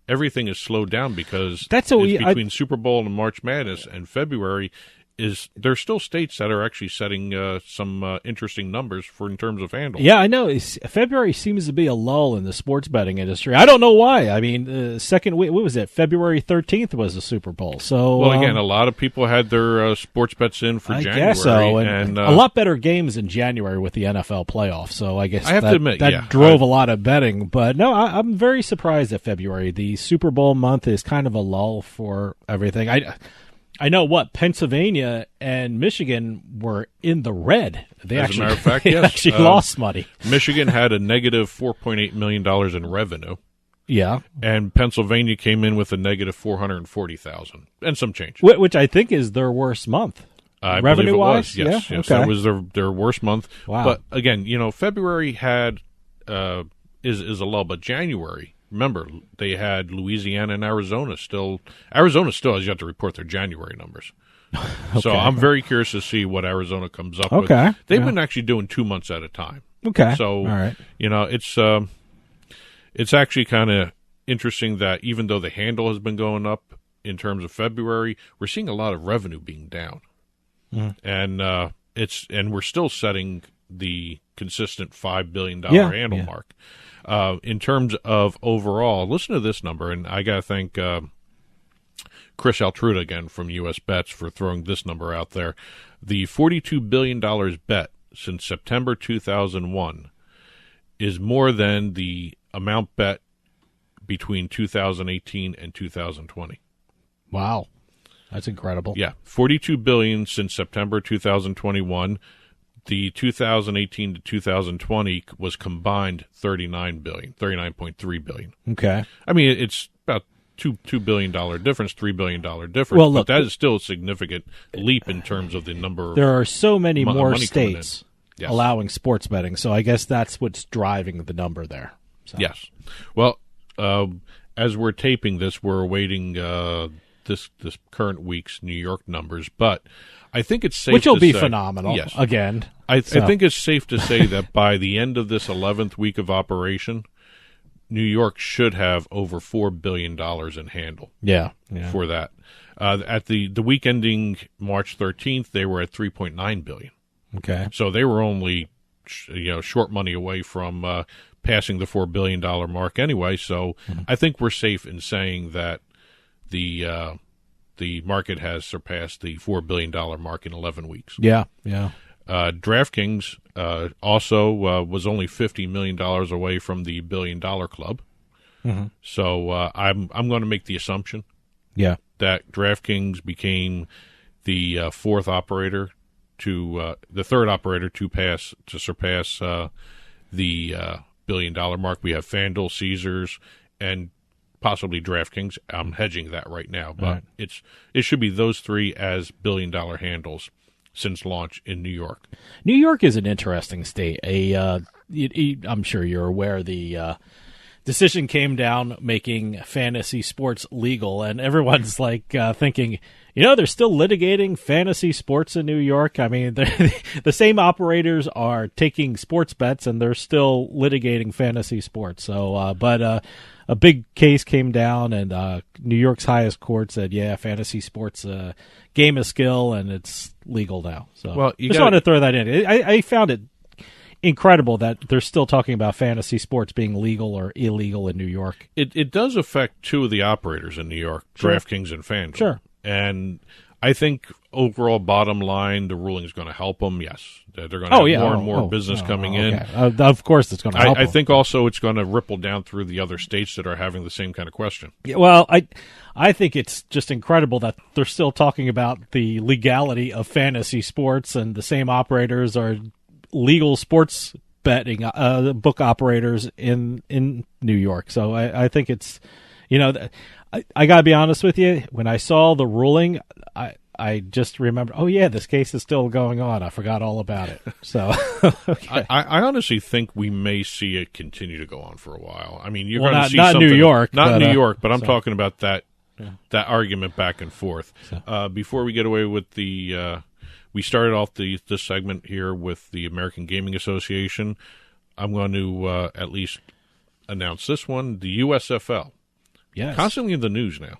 everything is slowed down because between Super Bowl and March Madness, and February there's still states that are actually setting some interesting numbers in terms of handle. Yeah, I know. February seems to be a lull in the sports betting industry. I don't know why. I mean, second week, what was it? February 13th was the Super Bowl. So, well, again, a lot of people had their sports bets in for January. I guess so. And a lot better games in January with the NFL playoffs. So I guess I have to admit, that drove a lot of betting. But no, I'm very surprised at February. The Super Bowl month is kind of a lull for everything. I know Pennsylvania and Michigan were in the red. As a matter of fact, yes. actually lost money. Michigan had a negative $4.8 million in revenue. Yeah. And Pennsylvania came in with a negative $440,000 and some change. Which I think is their worst month. Revenue-wise? Yes. Okay. That was their worst month. Wow. But, again, February had is a lull, but January, remember, they had Louisiana and Arizona still. Arizona still has yet to report their January numbers. Okay. So I'm very curious to see what Arizona comes up with. They've been actually doing 2 months at a time. Okay. So, all right. It's actually kind of interesting that even though the handle has been going up in terms of February, we're seeing a lot of revenue being down. And we're still setting the consistent $5 billion handle mark. In terms of overall, listen to this number, and I got to thank Chris Altruda again from US Bets for throwing this number out there. The $42 billion bet since September 2001 is more than the amount bet between 2018 and 2020. Wow. That's incredible. Yeah, $42 billion since September 2021. The 2018 to 2020 was combined $39.3 billion. Okay. I mean, it's about $2 billion difference, $3 billion difference. Well, look, but that is still a significant leap in terms of the number. There are so many more money states allowing sports betting, so I guess that's what's driving the number there. So. Yes. Well, as we're taping this, we're awaiting this current week's New York numbers, but I think it's safe which will to be say, phenomenal again. I think it's safe to say that by the end of this 11th week of operation, New York should have over $4 billion in handle. Yeah. For that. At the week ending March 13th, they were at $3.9 billion. Okay. So they were only short money away from passing the $4 billion mark anyway. So I think we're safe in saying that the market has surpassed the $4 billion mark in 11 weeks. Yeah. DraftKings also was only $50 million away from the $1 billion club. Mm-hmm. So I'm going to make the assumption that DraftKings became the fourth operator the third operator to surpass the $1 billion mark. We have FanDuel, Caesars, and possibly DraftKings. I'm hedging that right now, but it should be those three as $1 billion handles since launch in New York. New York is an interesting state. I'm sure you're aware the decision came down making fantasy sports legal, and everyone's like thinking, they're still litigating fantasy sports in New York. I mean, the same operators are taking sports bets, and they're still litigating fantasy sports. So, but a big case came down, and New York's highest court said, fantasy sports game of skill, and it's legal now. So, just wanted to throw that in. I found it incredible that they're still talking about fantasy sports being legal or illegal in New York. It does affect two of the operators in New York, Sure. DraftKings and FanDuel. Sure. And I think overall bottom line, the ruling is going to help them. Yes. They're going to have more and more business coming in. Of course it's going to help I think also it's going to ripple down through the other states that are having the same kind of question. Yeah, well, I think it's just incredible that they're still talking about the legality of fantasy sports, and the same operators are legal sports betting book operators in New York. So I think it's, I got to be honest with you. When I saw the ruling, I just remember, this case is still going on. I forgot all about it. So okay. I honestly think we may see it continue to go on for a while. I mean, you're Well, going to not- see not something. New York, Not but, New York, but I'm so- talking about that argument back and forth. Before we get away with the we started off this segment here with the American Gaming Association. I'm going to at least announce this one, the USFL. Yes. Constantly in the news now.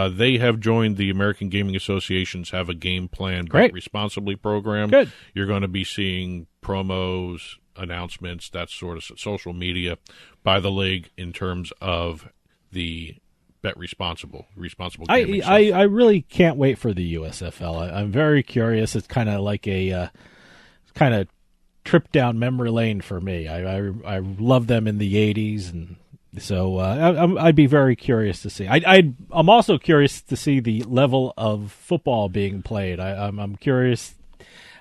They have joined the American Gaming Association's Have a Game Plan Bet Responsibly program. Good. You're going to be seeing promos, announcements, that sort of social media by the league in terms of the bet responsible gaming stuff. I really can't wait for the USFL. I'm very curious. It's kind of like a kind of trip down memory lane for me. I love them in the 80s, and so I'd be very curious to see. I'm also curious to see the level of football being played. I'm curious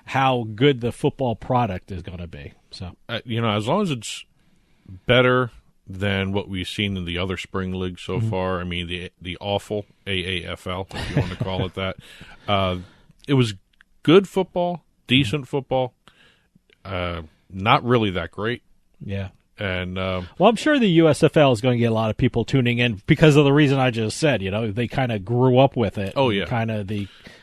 how good the football product is going to be. So as long as it's better than what we've seen in the other spring leagues so far. I mean, the awful AAFL, if you want to call it that. It was good football, decent football, not really that great. Yeah. And well, I'm sure the USFL is going to get a lot of people tuning in because of the reason I just said. They kind of grew up with it. Oh, yeah. Kind of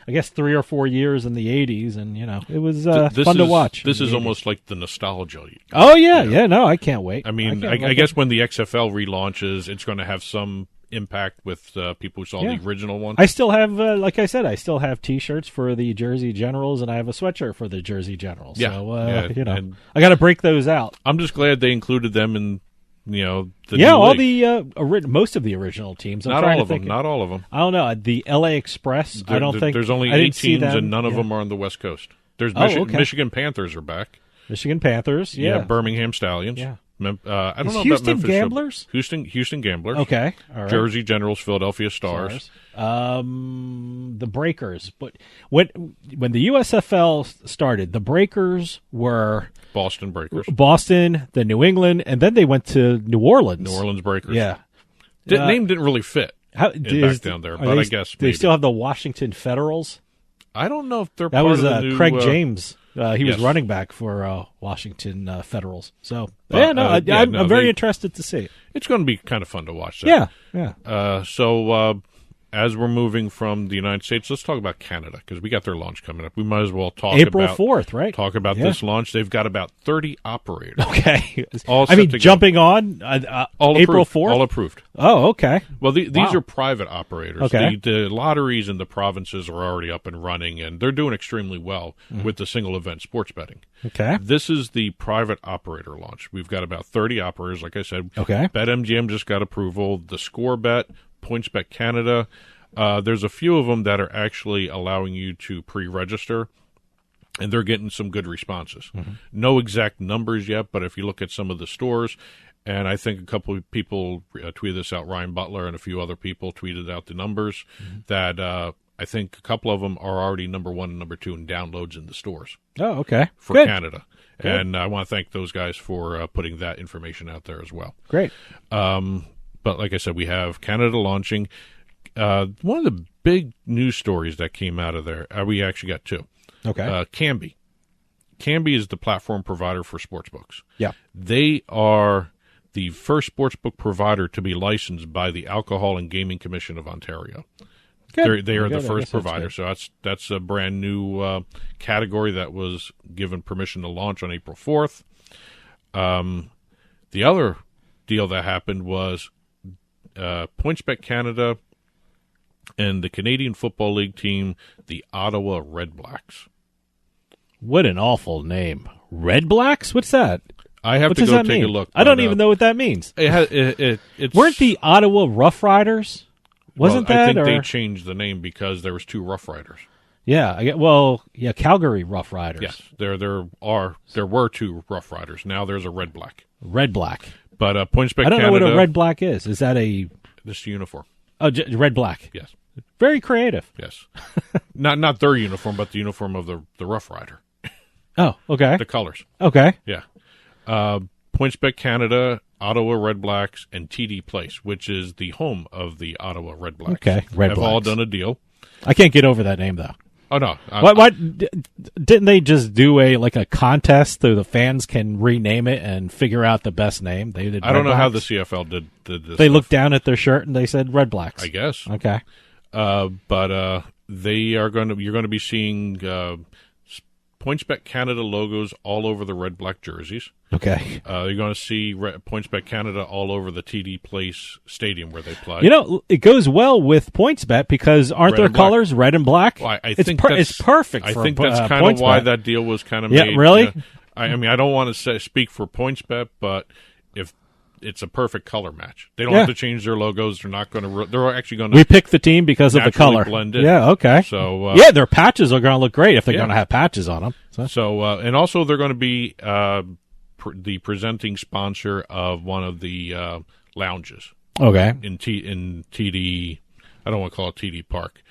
I guess 3 or 4 years in the 80s, and it was fun to watch. This is almost like the nostalgia. Oh yeah, no, I can't wait. I mean, I guess when the XFL relaunches, it's going to have some impact with people who saw the original one. I still have, like I said, I still have T-shirts for the Jersey Generals, and I have a sweatshirt for the Jersey Generals. Yeah. So, and I got to break those out. I'm just glad they included them in, the all league. the most of the original teams. Not all of them. Not all of them. I don't know. The LA Express. I don't think there's only 8 teams, and none of them are on the West Coast. There's Michigan Panthers are back. Michigan Panthers. Yeah. Birmingham Stallions. Yeah. I don't know Houston about Memphis Gamblers? Houston Gamblers. Okay. All right. Jersey Generals, Philadelphia Stars. The Breakers. But when the USFL started, the Breakers were Boston Breakers. Boston, then New England, and then they went to New Orleans. New Orleans Breakers. Yeah. Name didn't really fit back down there, but I guess they still have the Washington Federals. I don't know if they're that part was of the new, Craig James. He was yes. running back for Washington Federals. So I'm very interested to see it. It's going to be kind of fun to watch that. Yeah. So as we're moving from the United States, let's talk about Canada because we got their launch coming up. We might as well talk April about 4th, right? Talk about this launch. They've got about 30 operators. Okay. All I mean, jumping on all April approved, 4th? all approved. Oh, okay. Well, these are private operators. Okay. The lotteries in the provinces are already up and running, and they're doing extremely well with the single event sports betting. Okay. This is the private operator launch. We've got about 30 operators, like I said. Okay. BetMGM just got approval. The Score Bet, PointsBet Canada. There's a few of them that are actually allowing you to pre-register, and they're getting some good responses. No exact numbers yet, but if you look at some of the stores, and I think a couple of people tweeted this out, Ryan Butler and a few other people tweeted out the numbers, that I think a couple of them are already number 1 and number 2 in downloads in the stores. Oh, okay. For Good. Canada. Good. And I want to thank those guys for putting that information out there as well. Great. But like I said, we have Canada launching. One of the big news stories that came out of there, we actually got 2. Okay. Kambi. Kambi is the platform provider for sportsbooks. Yeah. They are the first sportsbook provider to be licensed by the Alcohol and Gaming Commission of Ontario. Good. They are the Good. first provider, so that's a brand new category that was given permission to launch on April 4th. The other deal that happened was PointsBet Canada and the Canadian Football League team, the Ottawa Redblacks. What an awful name. Red Blacks? What's that? I have what to does go that take mean? a look. I don't even know what that means. It's, weren't the Ottawa Rough Riders? Wasn't that? I think or? they changed the name because there was 2 Rough Riders. Yeah, Calgary Rough Riders. Yes, there were 2 Rough Riders. Now there's a Red Black. Red Black. But PointsBet Canada. I don't know what a Red Black is. Is that a this uniform? Oh, Red Black. Yes. Very creative. Yes. not their uniform, but the uniform of the Rough Rider. Oh, okay. The colors. Okay. Yeah. PointsBet Canada, Ottawa Red Blacks, and TD Place, which is the home of the Ottawa Red Blacks. Okay, Red have Blacks. all done a deal. I can't get over that name, though. Oh, no. Why didn't they just do a contest so the fans can rename it and figure out the best name? They did. I don't know Blacks. how the CFL did this. They looked down at their shirt and they said Red Blacks. I guess. Okay. But they are going to. You're going to be seeing PointsBet Canada logos all over the Red Black jerseys. Okay. You're going to see PointsBet Canada all over the TD Place stadium where they play. It goes well with PointsBet because aren't their colors red and black? Well, I think it's perfect. I for, think that's kind of why that deal was kind of made. Yeah, really? I mean, I don't want to speak for PointsBet, but if it's a perfect color match, they don't have to change their logos. They're not going to. They're actually going to. We picked the team because of the color. Blend in. Yeah. Okay. So their patches are going to look great if they're going to have patches on them. So and also they're going to be the presenting sponsor of one of the lounges. Okay. In TD, I don't want to call it TD Park,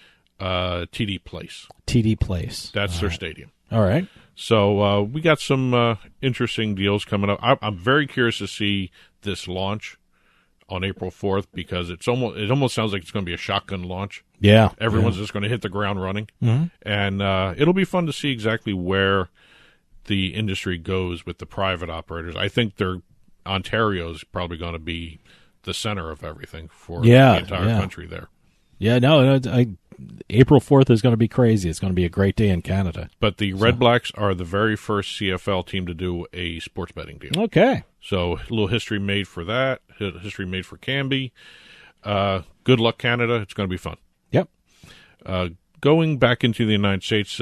TD Place. TD Place. That's their stadium. All right. So we got some interesting deals coming up. I'm very curious to see this launch on April 4th because it almost sounds like it's going to be a shotgun launch. Yeah. Everyone's just going to hit the ground running. Mm-hmm. And it'll be fun to see exactly where the industry goes with the private operators. I think Ontario is probably going to be the center of everything for the entire country there. Yeah, no, April 4th is going to be crazy. It's going to be a great day in Canada. But the Red Blacks are the very first CFL team to do a sports betting deal. Okay. So a little history made for that, history made for Kambi. Good luck, Canada. It's going to be fun. Yep. Going back into the United States,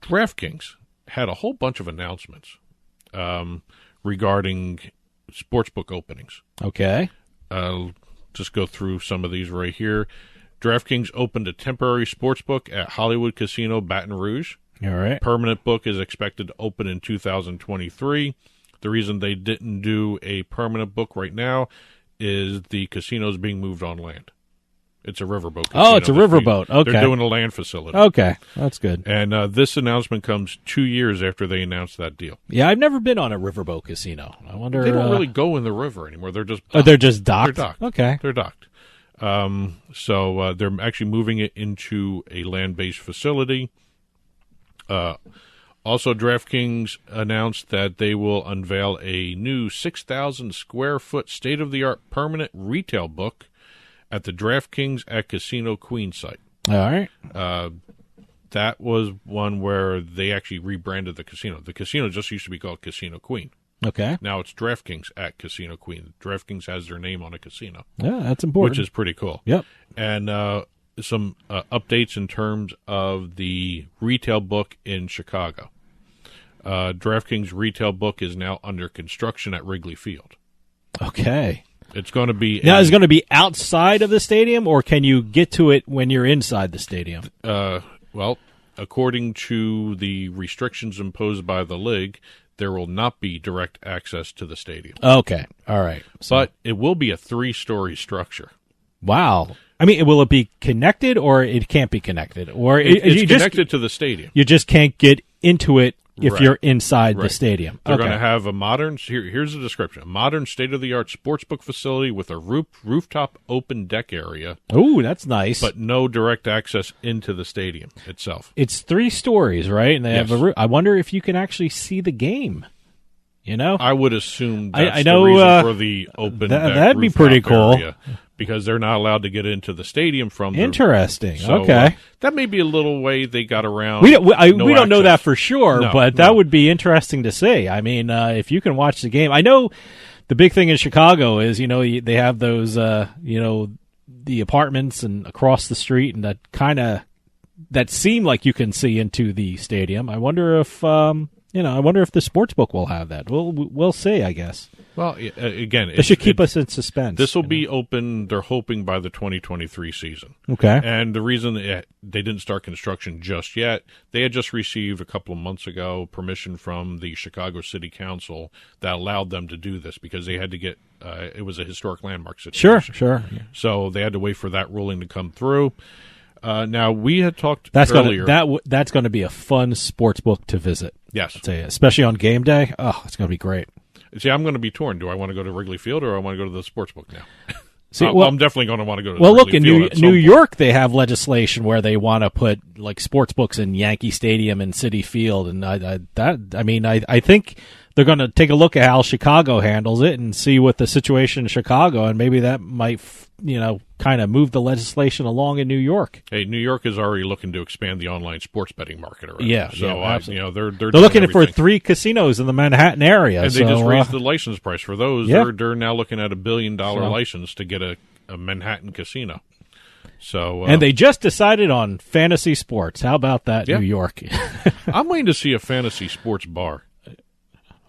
DraftKings had a whole bunch of announcements regarding sportsbook openings. Okay. Just go through some of these right here. DraftKings opened a temporary sportsbook at Hollywood Casino, Baton Rouge. All right. Permanent book is expected to open in 2023. The reason they didn't do a permanent book right now is the casino is being moved on land. It's a riverboat casino. Oh, it's a riverboat. Okay. They're doing a land facility. Okay, that's good. And this announcement comes 2 years after they announced that deal. Yeah, I've never been on a riverboat casino. I wonder. They don't really go in the river anymore. They're just docked. Oh, they're just docked? They're docked. Okay. They're docked. So they're actually moving it into a land-based facility. Also, DraftKings announced that they will unveil a new 6,000 square foot state-of-the-art permanent retail book at the DraftKings at Casino Queen site. All right. That was one where they actually rebranded the casino. The casino just used to be called Casino Queen. Okay. Now it's DraftKings at Casino Queen. DraftKings has their name on a casino. Yeah, that's important. Which is pretty cool. Yep. And some updates in terms of the retail book in Chicago. DraftKings retail book is now under construction at Wrigley Field. Okay. It's going to be... Now, is it going to be outside of the stadium, or can you get to it when you're inside the stadium? Well, according to the restrictions imposed by the league, there will not be direct access to the stadium. Okay. All right. But it will be a 3-story structure. Wow. I mean, will it be connected, or it can't be connected? Or it's connected to the stadium. You just can't get into it if Right. you're inside the Right. stadium. They're going to have a modern, here's the description, a modern state-of-the-art sportsbook facility with a rooftop open deck area. Oh, that's nice. But no direct access into the stadium itself. It's 3 stories, right? And they Yes. have I wonder if you can actually see the game. You know? I would assume that's I know, the reason for the open deck that'd be rooftop pretty cool. area, because they're not allowed to get into the stadium from the... Interesting. So, okay. that may be a little way they got around. We don't know that access. for sure, No, but that would be interesting to see. I mean, if you can watch the game, I know the big thing in Chicago is they have those the apartments and across the street, and that seem like you can see into the stadium. I wonder if the sportsbook will have that. We'll see, I guess. Well, again, they should keep us in suspense. This will be open, they're hoping, by the 2023 season. Okay. And the reason they didn't start construction just yet, they had just received a couple of months ago permission from the Chicago City Council that allowed them to do this, because they had to get it was a historic landmark situation. Sure. Yeah. So they had to wait for that ruling to come through. Now, we had talked that's earlier. That's going to be a fun sports book to visit. Yes. I'd say, especially on game day. Oh, it's going to be great. See, I'm going to be torn. Do I want to go to Wrigley Field, or I want to go to the sports book now? See, I'm definitely going to want to go to Well, Wrigley look, in New York, they have legislation where they want to put like sports books in Yankee Stadium and Citi Field. And I think they're going to take a look at how Chicago handles it and see what the situation in Chicago, and maybe that might, kind of move the legislation along in New York. Hey, New York is already looking to expand the online sports betting market already. Yeah, so absolutely. They're looking for 3 casinos in the Manhattan area, and they just raised the license price for those. Yeah. They're now looking at $1 billion license to get a Manhattan casino. So and they just decided on fantasy sports. How about that, Yeah. New York? I'm waiting to see a fantasy sports bar.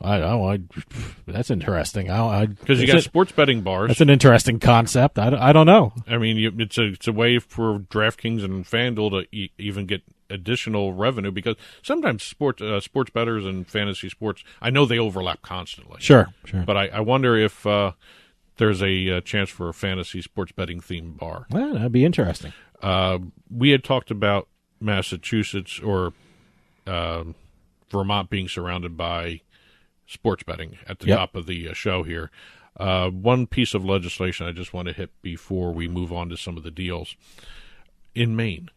That's interesting. Because you got sports betting bars. That's an interesting concept. I don't know. I mean, it's a way for DraftKings and FanDuel to even get additional revenue, because sometimes sports bettors and fantasy sports, I know they overlap constantly. Sure. But I wonder if there's a chance for a fantasy sports betting themed bar. Well, that'd be interesting. We had talked about Massachusetts or Vermont being surrounded by sports betting at the top of the show here. One piece of legislation I just want to hit before we move on to some of the deals. In Maine.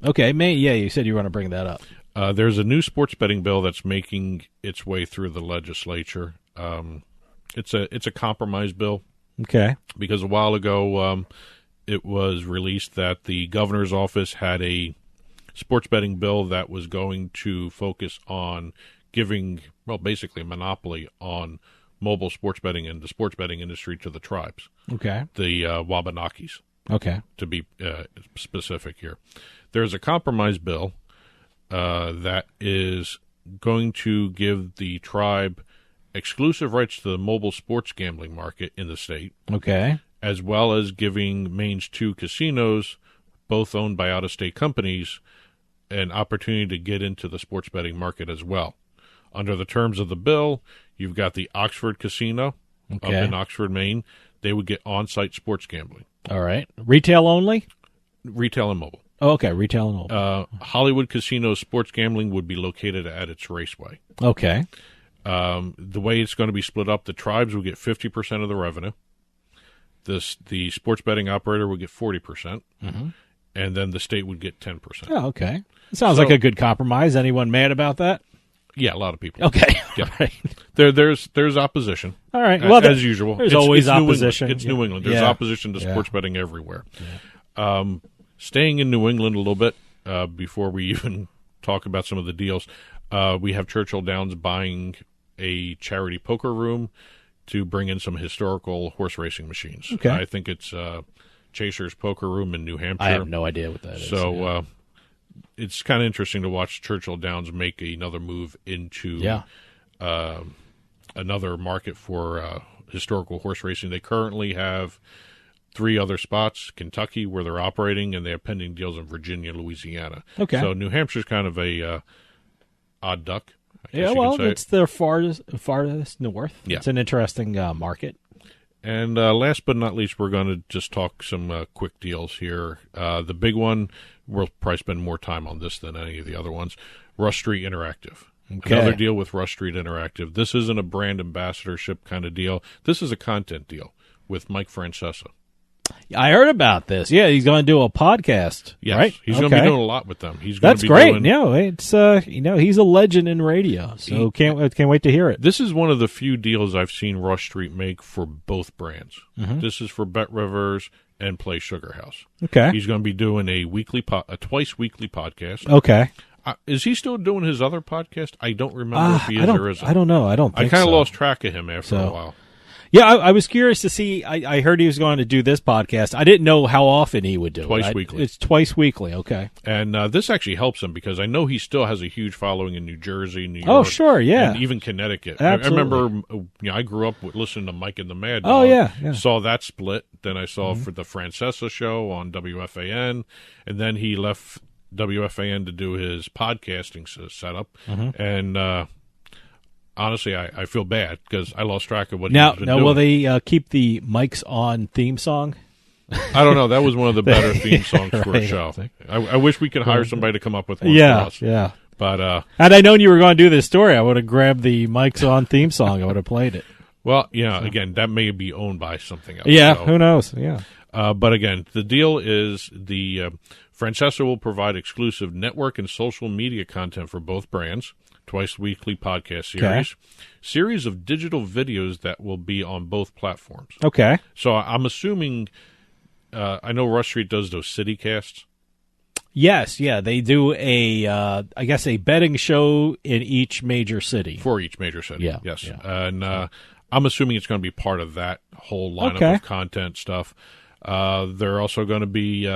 Okay, Maine, yeah, you said you were going to bring that up. There's a new sports betting bill that's making its way through the legislature. It's a compromise bill. Okay. Because a while ago it was released that the governor's office had a sports betting bill that was going to focus on giving, basically a monopoly on mobile sports betting and the sports betting industry to the tribes. Okay. The Wabanakis. Okay. To be specific here. There's a compromise bill that is going to give the tribe exclusive rights to the mobile sports gambling market in the state. Okay. As well as giving Maine's 2 casinos, both owned by out-of-state companies, an opportunity to get into the sports betting market as well. Under the terms of the bill, you've got the Oxford Casino up in Oxford, Maine. They would get on-site sports gambling. All right. Retail only? Retail and mobile. Oh, okay, retail and mobile. Hollywood Casino sports gambling would be located at its raceway. Okay. The way it's going to be split up, the tribes will get 50% of the revenue. The sports betting operator would get 40%. Mm-hmm. And then the state would get 10%. Oh, okay. Sounds like a good compromise. Anyone mad about that? Yeah, a lot of people. Okay. Yeah. Right. There's opposition. All right. Well, as usual. There's always opposition. It's New England. There's opposition to sports betting everywhere. Yeah. Staying in New England a little bit before we even talk about some of the deals, we have Churchill Downs buying a charity poker room to bring in some historical horse racing machines. Okay. I think it's Chaser's Poker Room in New Hampshire. I have no idea what that is. So it's kind of interesting to watch Churchill Downs make another move into another market for historical horse racing. They currently have 3 other spots, Kentucky, where they're operating, and they have pending deals in Virginia, Louisiana. Okay. So New Hampshire's kind of a odd duck. Yeah, well, it's the farthest north. Yeah. It's an interesting market. And last but not least, we're going to just talk some quick deals here. The big one, we'll probably spend more time on this than any of the other ones, Rush Street Interactive. Okay. Another deal with Rush Street Interactive. This isn't a brand ambassadorship kind of deal. This is a content deal with Mike Francesa. I heard about this. Yeah, he's going to do a podcast. Yes, right? He's going to be doing a lot with them. He's going That's to be great. Doing, It's he's a legend in radio. So can't wait to hear it. This is one of the few deals I've seen Rush Street make for both brands. Mm-hmm. This is for Bet Rivers and Play Sugar House. Okay, he's going to be doing a twice weekly podcast. Okay. Is he still doing his other podcast? I don't remember if he is or isn't. I don't know. I don't think I kind of so. lost track of him after a while. Yeah, I was curious to see. I heard he was going to do this podcast. I didn't know how often he would do it. Twice weekly. It's twice weekly, okay. And this actually helps him because I know he still has a huge following in New Jersey, New York. Oh, sure, yeah. And even Connecticut. Absolutely. I remember I grew up listening to Mike and the Mad Dog. Oh, yeah. Saw that split. Then I saw for the Francesa show on WFAN. And then he left WFAN to do his podcasting setup. Mm-hmm. And honestly, I feel bad because I lost track of what he was doing. Now, will they keep the Mike's On theme song? I don't know. That was one of the better theme songs for a show. I wish we could hire somebody to come up with one for us. Yeah. But had I known you were going to do this story, I would have grabbed the Mike's On theme song. I would have played it. Well, again, that may be owned by something else. Yeah, who knows? Yeah. But again, the deal is the Francesa will provide exclusive network and social media content for both brands. Twice weekly podcast series, series of digital videos that will be on both platforms. Okay. So I'm assuming, I know Rush Street does those city casts. Yes, yeah, they do I guess a betting show in each major city. For each major city, yeah, yes. Yeah. And I'm assuming it's going to be part of that whole lineup of content stuff. They're also going to be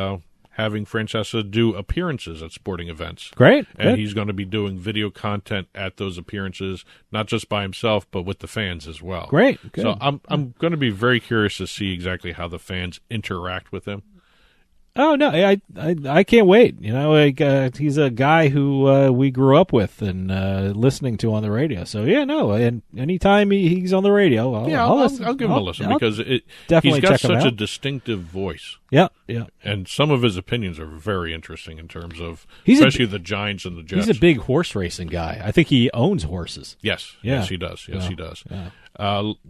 having Francesa do appearances at sporting events. Great. And he's going to be doing video content at those appearances, not just by himself, but with the fans as well. Great. Good. So I'm going to be very curious to see exactly how the fans interact with him. Oh no, I can't wait. He's a guy who we grew up with and listening to on the radio. So and anytime he's on the radio, I'll give him a listen because he's got such a distinctive voice. Yeah. And some of his opinions are very interesting in terms of especially the Giants and the Jets. He's a big horse racing guy. I think he owns horses. Yes. Yeah. Yes, he does. Yes, he does. Yeah.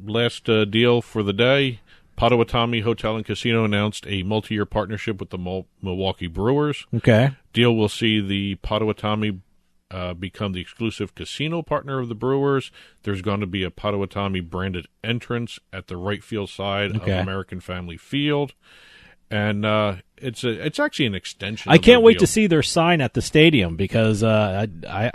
Last deal for the day. Potawatomi Hotel and Casino announced a multi-year partnership with the Milwaukee Brewers. Okay. Deal will see the Potawatomi become the exclusive casino partner of the Brewers. There's going to be a Potawatomi branded entrance at the right field side of American Family Field. And it's actually an extension. I can't wait to see their sign at the stadium because I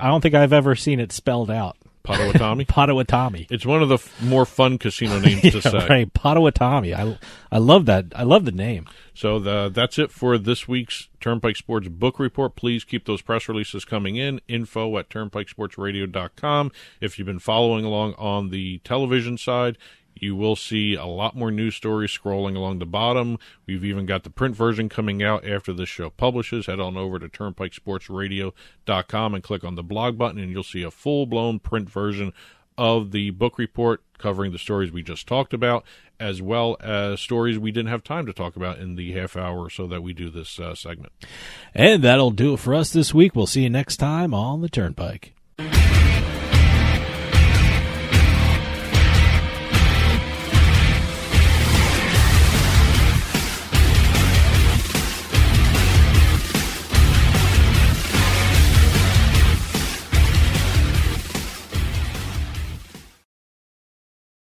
don't think I've ever seen it spelled out. Potawatomi? Potawatomi. It's one of the more fun casino names to say. Right, Potawatomi. I love that. I love the name. So that's it for this week's Turnpike Sports Book Report. Please keep those press releases coming in. info@turnpikesportsradio.com. If you've been following along on the television side, you will see a lot more news stories scrolling along the bottom. We've even got the print version coming out after this show publishes. Head on over to turnpikesportsradio.com and click on the blog button, and you'll see a full-blown print version of the book report covering the stories we just talked about, as well as stories we didn't have time to talk about in the half hour or so that we do this segment. And that'll do it for us this week. We'll see you next time on the Turnpike.